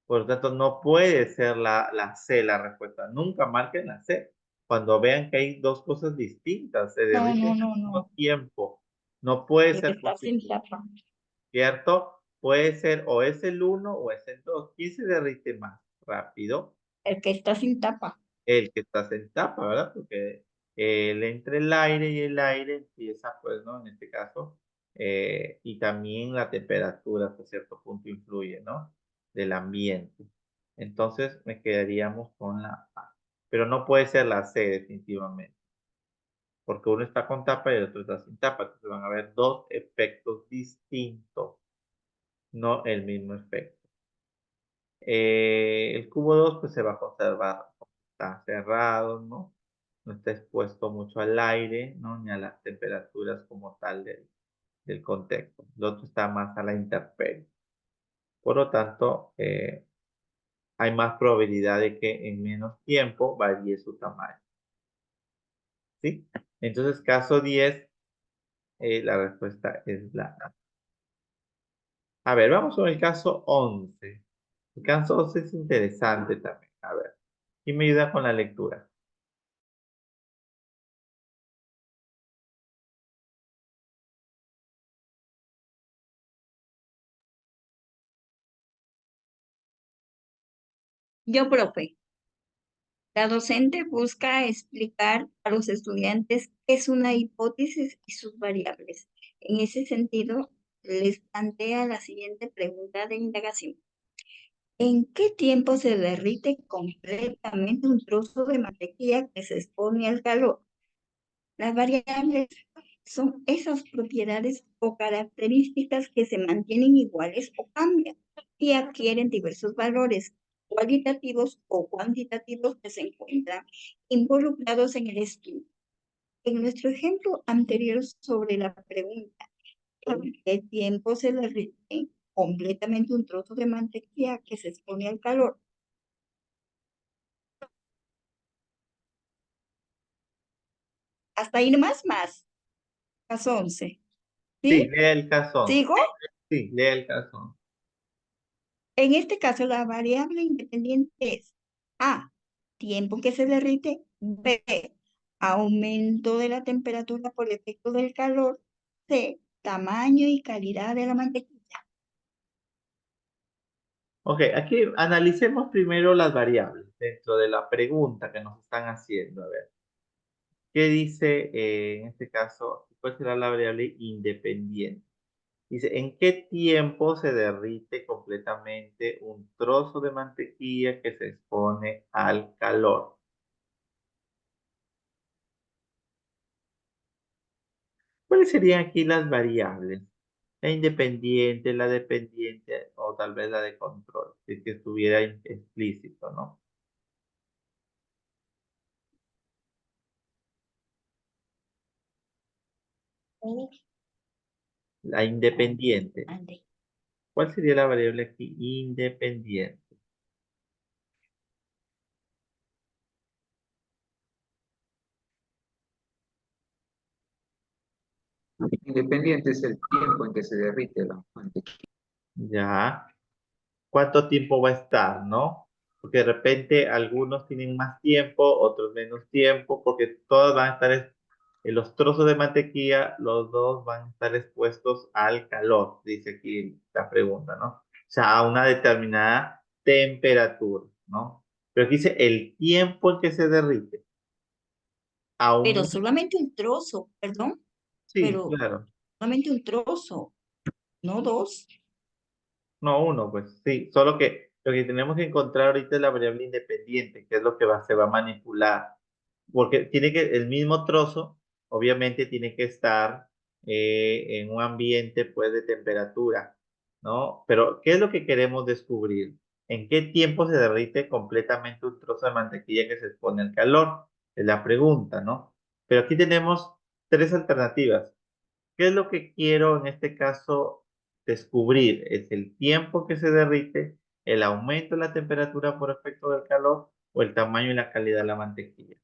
Por lo tanto, no puede ser la C la respuesta. Nunca marquen la C. Cuando vean que hay dos cosas distintas, se derriten al mismo tiempo. No puede El que ser está sin posible, tapa. ¿cierto? Puede ser o es el 1 o es el 2. ¿Quién se derrite más rápido? El que está sin tapa. El que está en tapa, ¿verdad? Porque entre el aire y el aire empieza, pues, ¿no? En este caso, y también la temperatura hasta cierto punto influye, ¿no? Del ambiente. Entonces me quedaríamos con la A. Pero no puede ser la C definitivamente, porque uno está con tapa y el otro está sin tapa. Entonces van a haber dos efectos distintos, no el mismo efecto. El cubo 2 pues se va a conservar, está cerrado, ¿no? No está expuesto mucho al aire, ¿no? Ni a las temperaturas como tal del contexto. El otro está más a la intemperie. Por lo tanto, hay más probabilidad de que en menos tiempo varíe su tamaño. ¿Sí? Entonces, caso 10, la respuesta es la A. A ver, vamos con el caso 11. El caso 11 es interesante también. A ver, ¿quién me ayuda con la lectura? Yo, profe. La docente busca explicar a los estudiantes qué es una hipótesis y sus variables. En ese sentido, les plantea la siguiente pregunta de indagación. ¿En qué tiempo se derrite completamente un trozo de mantequilla que se expone al calor? Las variables son esas propiedades o características que se mantienen iguales o cambian y adquieren diversos valores cualitativos o cuantitativos que se encuentran involucrados en el estudio. En nuestro ejemplo anterior sobre la pregunta, ¿en qué tiempo se derrite completamente un trozo de mantequilla que se expone al calor? Hasta ahí nomás más. Caso 11. Sí, ¿Sí? lea el caso 11. ¿Sigo? Sí, lea el caso 11. En este caso, la variable independiente es A, tiempo que se derrite, B, aumento de la temperatura por efecto del calor, C, tamaño y calidad de la mantequilla. Ok, aquí analicemos primero las variables dentro de la pregunta que nos están haciendo. A ver, ¿qué dice en este caso? ¿Cuál será la variable independiente? Dice, ¿en qué tiempo se derrite completamente un trozo de mantequilla que se expone al calor? ¿Cuáles serían aquí las variables? La independiente, la dependiente o tal vez la de control, si es que estuviera explícito, ¿no? La independiente. Ande. ¿Cuál sería la variable aquí? Independiente. Independiente es el tiempo en que se derrite la mantequilla. Ya. ¿Cuánto tiempo va a estar, no? Porque de repente algunos tienen más tiempo, otros menos tiempo, porque todos van a estar, en los trozos de mantequilla, los dos van a estar expuestos al calor, dice aquí la pregunta, ¿no? O sea, a una determinada temperatura, ¿no? Pero aquí dice el tiempo en que se derrite. A Pero un, solamente un trozo, perdón, sí, pero claro. solamente un trozo, no dos. No, uno, pues sí, solo que lo que tenemos que encontrar ahorita es la variable independiente, que es lo que se va a manipular, porque tiene que, el mismo trozo, obviamente tiene que estar en un ambiente, pues, de temperatura, ¿no? Pero, ¿qué es lo que queremos descubrir? ¿En qué tiempo se derrite completamente un trozo de mantequilla que se expone al calor? Es la pregunta, ¿no? Pero aquí tenemos tres alternativas. ¿Qué es lo que quiero en este caso descubrir? ¿Es el tiempo que se derrite, el aumento de la temperatura por efecto del calor o el tamaño y la calidad de la mantequilla?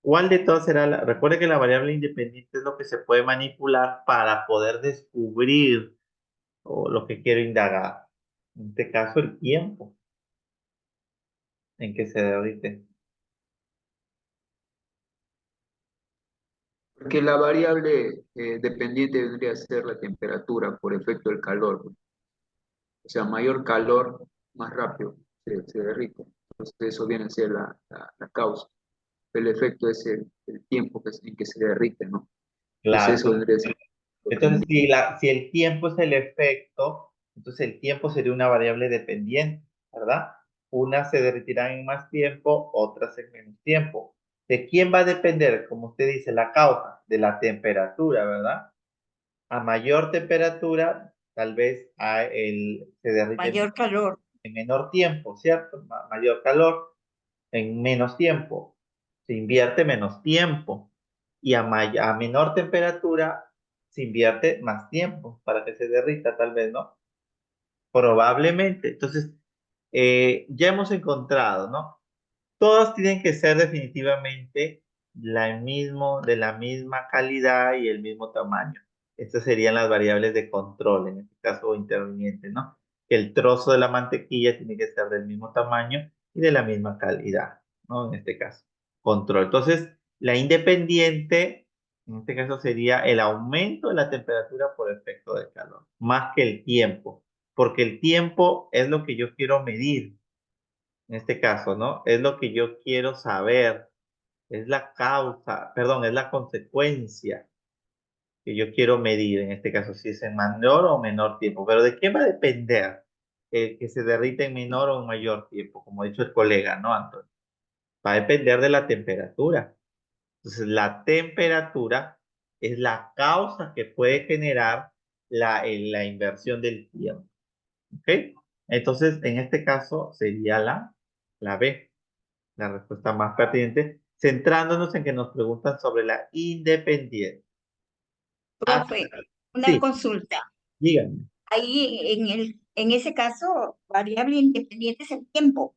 ¿Cuál de todas será la? Recuerde que la variable independiente es lo que se puede manipular para poder descubrir o lo que quiero indagar. En este caso, el tiempo en que se derrite. Porque la variable dependiente vendría a ser la temperatura por efecto del calor. O sea, mayor calor, más rápido se derrite. Entonces eso viene a ser la causa. El efecto es el tiempo en que se derrite, ¿no? Entonces Claro. eso vendría a ser Entonces, si el tiempo es el efecto, entonces el tiempo sería una variable dependiente, ¿verdad? Unas se derretirán en más tiempo, otras en menos tiempo. ¿De quién va a depender? Como usted dice, la causa, de la temperatura, ¿verdad? A mayor temperatura, tal vez se derrite Mayor calor. en menor tiempo, ¿cierto? Mayor calor en menos tiempo. Se invierte menos tiempo. Y a menor temperatura se invierte más tiempo para que se derrita, tal vez, ¿no? Probablemente. Entonces, ya hemos encontrado, ¿no? Todas tienen que ser definitivamente de la misma calidad y el mismo tamaño. Estas serían las variables de control, en este caso interviniente, ¿no? Que el trozo de la mantequilla tiene que ser del mismo tamaño y de la misma calidad, ¿no? En este caso, control. Entonces, la independiente, en este caso sería el aumento de la temperatura por efecto del calor, más que el tiempo, porque el tiempo es lo que yo quiero medir en este caso, ¿no? Es lo que yo quiero saber, es la causa, perdón, es la consecuencia que yo quiero medir, en este caso, si es en menor o menor tiempo. Pero ¿de qué va a depender que se derrita en menor o en mayor tiempo? Como ha dicho el colega, ¿no, Antonio? Va a depender de la temperatura. Entonces, la temperatura es la causa que puede generar la inversión del tiempo. ¿Ok? Entonces, en este caso sería la B. La respuesta más pertinente, centrándonos en que nos preguntan sobre la independencia. Ah, Profe, una sí, consulta. díganme. Ahí en ese caso, variable independiente es el tiempo,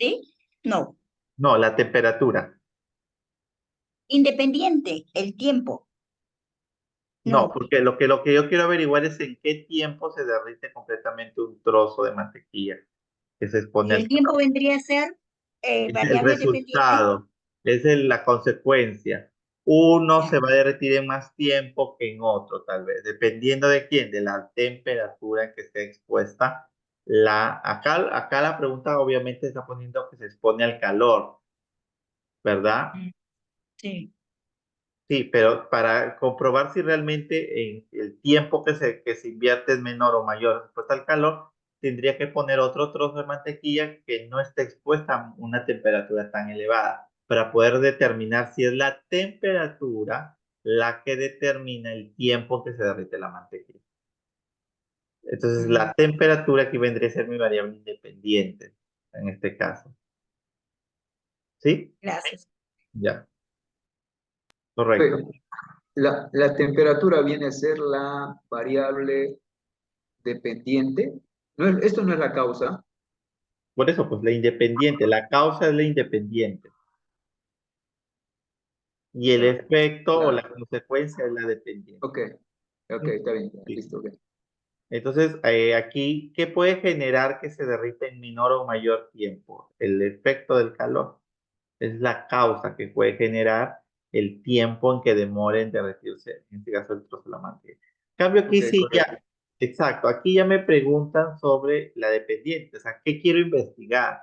¿sí? No. No, la temperatura. Independiente, el tiempo. No, No. porque lo que yo quiero averiguar es en qué tiempo se derrite completamente un trozo de mantequilla que se expone Y al el tiempo calor. vendría a ser Es el variable dependiente. resultado, es la consecuencia. Uno Ya. se va a derretir en más tiempo que en otro, tal vez, dependiendo de quién, de la temperatura en que esté expuesta. Acá la pregunta obviamente está poniendo que se expone al calor, ¿verdad? Mm, sí. Sí, pero para comprobar si realmente el tiempo que se invierte es menor o mayor expuesta al calor, tendría que poner otro trozo de mantequilla que no esté expuesta a una temperatura tan elevada. para poder determinar si es la temperatura la que determina el tiempo que se derrite la mantequilla. Entonces, la temperatura aquí vendría a ser mi variable independiente, en este caso. ¿Sí? Gracias. Ya. Correcto. La temperatura viene a ser la variable dependiente. Esto no es la causa. Por eso, pues la independiente, la causa es la independiente. Y el efecto o la Claro. consecuencia es la dependiente. Ok, está bien, Sí. listo. Ok. Entonces, aquí, ¿qué puede generar que se derrita en menor o mayor tiempo? El efecto del calor. Es la causa que puede generar el tiempo en que demore en derretirse, en este caso el trozo de la mantequilla. En cambio, aquí Ok, sí correcto. ya, exacto, aquí ya me preguntan sobre la dependiente, o sea, ¿qué quiero investigar?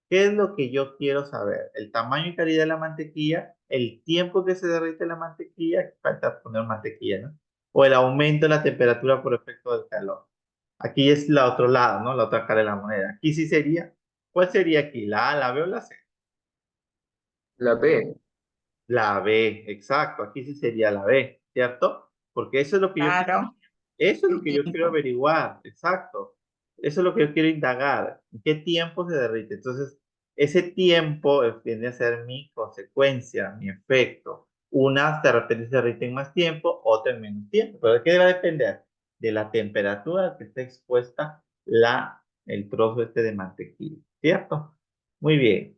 ¿Qué es lo que yo quiero saber? El tamaño y calidad de la mantequilla, el tiempo que se derrite la mantequilla, falta poner mantequilla, ¿no? O el aumento de la temperatura por efecto del calor. Aquí es la otro lado, ¿no? La otra cara de la moneda. Aquí sí sería, ¿cuál sería aquí? ¿La A, la B o la C? La B. La B, exacto. Aquí sí sería la B, ¿cierto? Porque eso es lo que yo Claro. eso es lo El que yo quiero tiempo. averiguar, exacto. Eso es lo que yo quiero indagar. ¿En qué tiempo se derrite? Entonces, ese tiempo tiende a ser mi consecuencia, mi efecto. Unas de repente se derriten en más tiempo, otras en menos tiempo. ¿Pero de qué va a depender? De la temperatura a la que esté expuesta el trozo este de mantequilla, ¿cierto? Muy bien.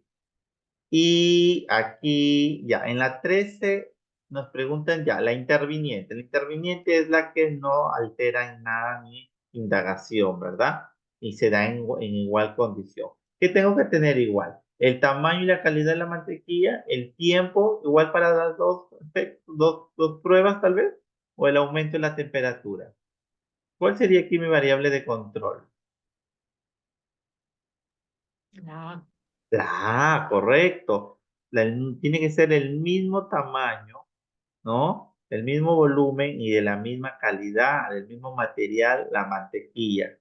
Y aquí, ya, en la 13 nos preguntan ya, la interviniente. La interviniente es la que no altera en nada mi indagación, ¿verdad? Y se da en igual condición. ¿Qué tengo que tener igual? El tamaño y la calidad de la mantequilla, el tiempo, igual para las dos pruebas tal vez, o el aumento de la temperatura. ¿Cuál sería aquí mi variable de control? Ah, Correcto. Tiene que ser el mismo tamaño, ¿no? El mismo volumen y de la misma calidad, del mismo material, la mantequilla,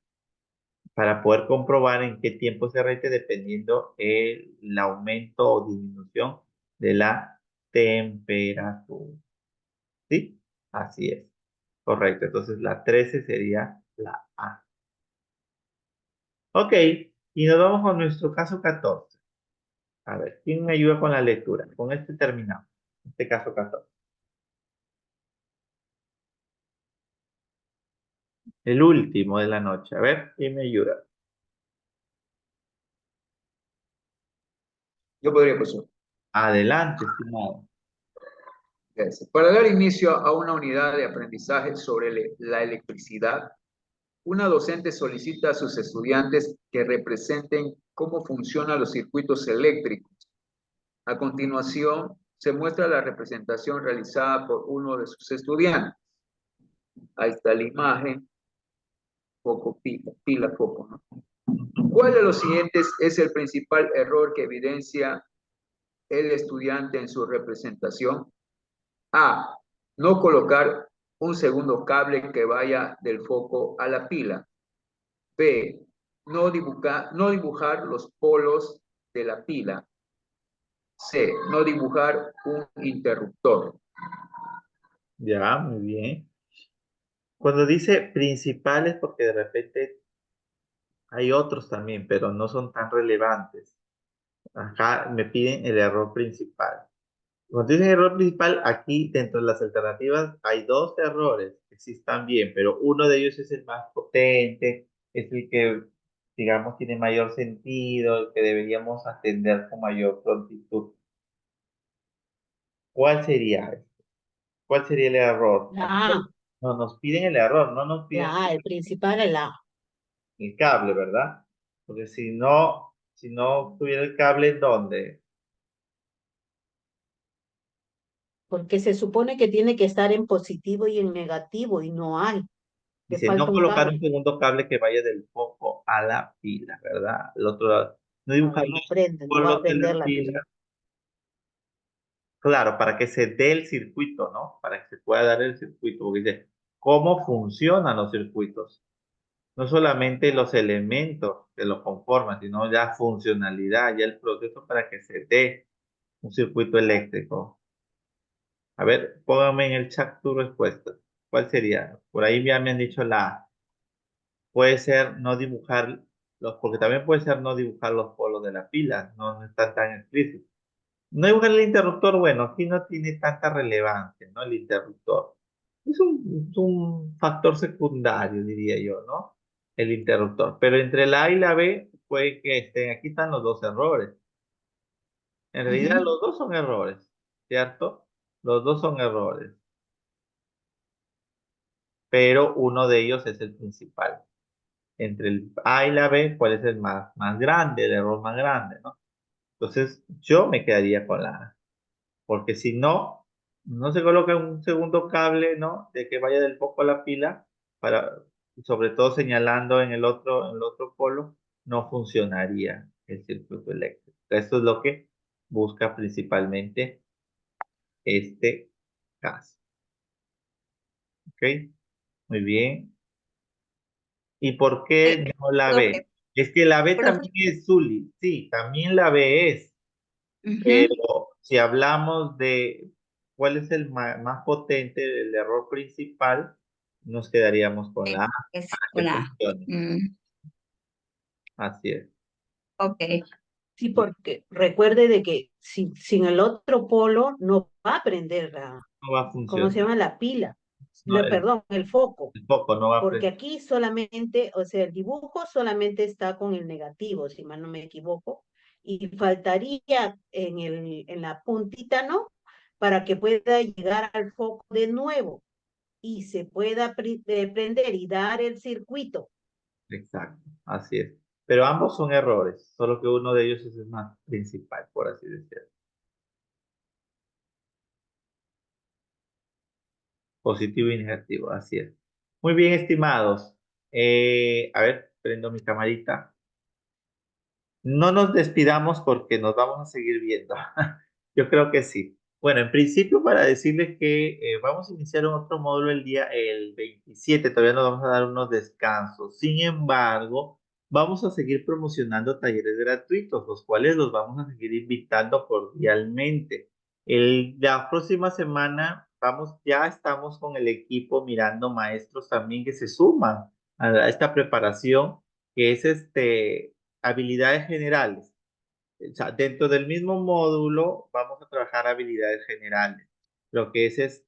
para poder comprobar en qué tiempo se derrite dependiendo el aumento o disminución de la temperatura. ¿Sí? Así es. Correcto. Entonces la 13 sería la A. Ok. Y nos vamos a nuestro caso 14. A ver, ¿quién me ayuda con la lectura? Con este terminamos. Este caso 14. El último de la noche. A ver, ¿quién me ayuda? Yo podría, profesor. Adelante, estimado. Gracias. Para dar inicio a una unidad de aprendizaje sobre la electricidad, una docente solicita a sus estudiantes que representen cómo funcionan los circuitos eléctricos. A continuación, se muestra la representación realizada por uno de sus estudiantes. Ahí está la imagen, foco, pila, foco, ¿no? ¿Cuál de los siguientes es el principal error que evidencia el estudiante en su representación? A. No colocar un segundo cable que vaya del foco a la pila. B. No dibujar los polos de la pila. C. No dibujar un interruptor. Ya, muy bien. Cuando dice principales, porque de repente hay otros también, pero no son tan relevantes. Acá me piden el error principal. Cuando dicen error principal, aquí dentro de las alternativas hay dos errores que sí están bien, pero uno de ellos es el más potente, es el que, digamos, tiene mayor sentido, el que deberíamos atender con mayor prontitud. ¿Cuál sería? ¿Cuál sería el error? la Aquí A, no nos piden el error, no nos piden la A, el principal es la A. el cable, ¿verdad? Porque si no tuviera el cable, ¿dónde? Porque se supone que tiene que estar en positivo y en negativo y no hay. Le Dice, no falta un colocar un cable. segundo cable que vaya del foco a la pila, ¿verdad? El otro lado. No Claro, dibujar no los prende, no va a polos de prender la la pila. pila. Claro, para que se dé el circuito, ¿no? Para que se pueda dar el circuito. Porque dice, ¿cómo funcionan los circuitos? No solamente los elementos que lo conforman, sino ya funcionalidad, ya el proceso para que se dé. Un circuito eléctrico. A ver, póngame en el chat tu respuesta. ¿Cuál sería? Por ahí ya me han dicho la A. Puede ser no dibujar porque también puede ser no dibujar los polos de la pila, no está tan explícito. No dibujar el interruptor, bueno, aquí no tiene tanta relevancia, ¿no? El interruptor. Es un factor secundario, diría yo, ¿no? El interruptor. Pero entre la A y la B, puede que estén, aquí están los dos errores. En realidad Ujú. los dos son errores, ¿cierto? Los dos son errores, pero uno de ellos es el principal. Entre el A y la B, ¿cuál es el más grande, el error más grande, ¿no? Entonces, yo me quedaría con la A, porque si no, no se coloca un segundo cable, ¿no? De que vaya del foco a la pila, para, sobre todo señalando en el otro polo, no funcionaría el circuito eléctrico. Esto es lo que busca principalmente este caso. ¿Ok? Muy bien. ¿Y por Eh, qué no la B? profe, Es que la B profe. también es Zuli. Sí, también la B es. Ujú. Pero si hablamos de cuál es el más potente, el error principal, nos quedaríamos con la A Es para que una. funcione. Así es. Ok. Sí, porque recuerde de que sin el otro polo no va a prender No va a ¿cómo se funcionar. llama? La pila. No, el, Perdón, el foco. el foco no va a Porque prender. aquí solamente, o sea, el dibujo solamente está con el negativo, si mal no me equivoco, y faltaría en la puntita, ¿no? Para que pueda llegar al foco de nuevo y se pueda prender y dar el circuito. Exacto, así es. Pero ambos son errores, solo que uno de ellos es el más principal, por así decirlo. Positivo y negativo, así es. Muy bien, estimados. A ver, prendo mi camarita. No nos despidamos porque nos vamos a seguir viendo. Yo creo que sí. Bueno, en principio para decirles que vamos a iniciar un otro módulo el 27, todavía nos vamos a dar unos descansos. Sin embargo, vamos a seguir promocionando talleres gratuitos, los cuales los vamos a seguir invitando cordialmente. La próxima semana ya estamos con el equipo mirando maestros también que se suman a esta preparación, que es habilidades generales. O sea, dentro del mismo módulo vamos a trabajar habilidades generales, lo que es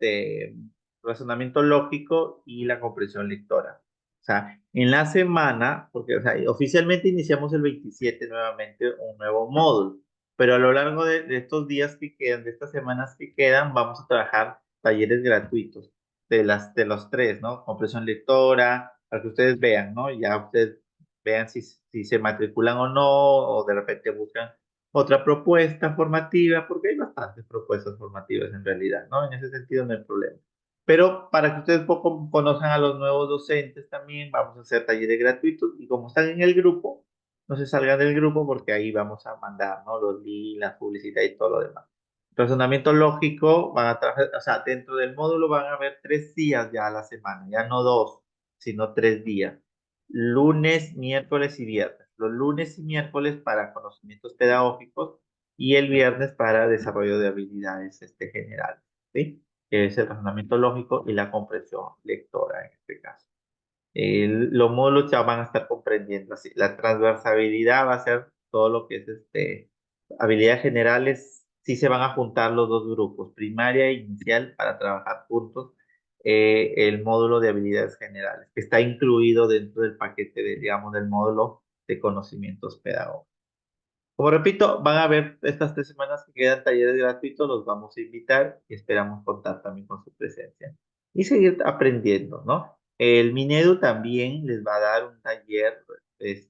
razonamiento lógico y la comprensión lectora. O sea, en la semana, porque o sea, oficialmente iniciamos el 27 nuevamente un nuevo módulo, pero a lo largo de estos días que quedan, de estas semanas que quedan, vamos a trabajar talleres gratuitos de los tres, ¿no? Comprensión lectora, para que ustedes vean, ¿no? Ya ustedes vean si se matriculan o no, o de repente buscan otra propuesta formativa, porque hay bastantes propuestas formativas en realidad, ¿no? En ese sentido no hay problema. Pero para que ustedes poco conozcan a los nuevos docentes también, vamos a hacer talleres gratuitos y como están en el grupo, no se salgan del grupo porque ahí vamos a mandar, ¿no? Los links, la publicidad y todo lo demás. Razonamiento lógico, van a trabajar, o sea, dentro del módulo van a haber 3 días ya a la semana, ya no 2, sino 3 días. Lunes, miércoles y viernes. Los lunes y miércoles para conocimientos pedagógicos y el viernes para desarrollo de habilidades generales, ¿sí? Que es el razonamiento lógico y la comprensión lectora en este caso. Los módulos ya van a estar comprendiendo así. La transversabilidad va a ser todo lo que es habilidades generales. Sí se van a juntar los dos grupos, primaria e inicial, para trabajar juntos el módulo de habilidades generales, que está incluido dentro del paquete digamos, del módulo de conocimientos pedagógicos. Como repito, van a haber estas 3 semanas que quedan talleres gratuitos, los vamos a invitar y esperamos contar también con su presencia y seguir aprendiendo, ¿no? El Minedu también les va a dar un taller,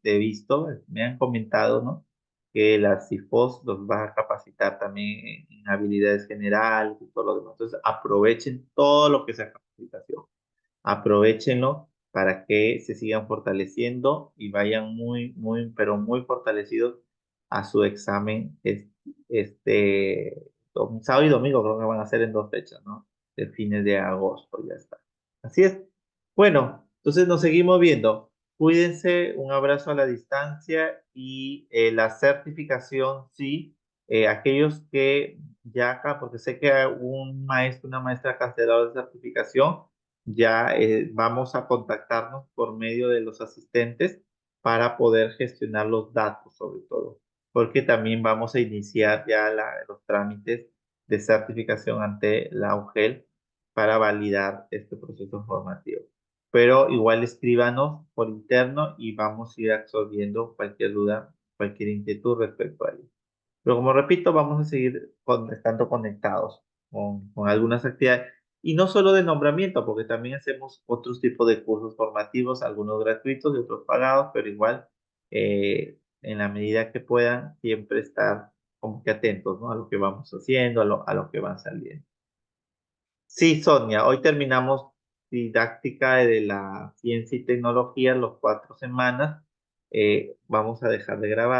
visto, me han comentado, ¿no? Que la CIFOS los va a capacitar también en habilidades generales y todo lo demás. Entonces, aprovechen todo lo que sea capacitación, aprovéchenlo para que se sigan fortaleciendo y vayan muy, muy, pero muy fortalecidos a su examen sábado y domingo, creo que van a ser en 2 fechas, ¿no? De fines de agosto, ya está. Así es. Bueno, entonces nos seguimos viendo. Cuídense, un abrazo a la distancia y la certificación, sí, Aquellos que ya acá, porque sé que hay un maestro, una maestra canceladora de certificación, ya vamos a contactarnos por medio de los asistentes para poder gestionar los datos, sobre todo, porque también vamos a iniciar ya los trámites de certificación ante la UGEL para validar este proceso formativo. Pero igual escríbanos por interno y vamos a ir absorbiendo cualquier duda, cualquier inquietud respecto a ello. Pero como repito, vamos a seguir estando conectados con algunas actividades. Y no solo de nombramiento, porque también hacemos otros tipos de cursos formativos, algunos gratuitos y otros pagados, pero igual, en la medida que puedan, siempre estar como que atentos, ¿no? A lo que vamos haciendo, a lo que van saliendo. Sí, Sonia, hoy terminamos didáctica de la ciencia y tecnología, los 4 semanas. Vamos a dejar de grabar.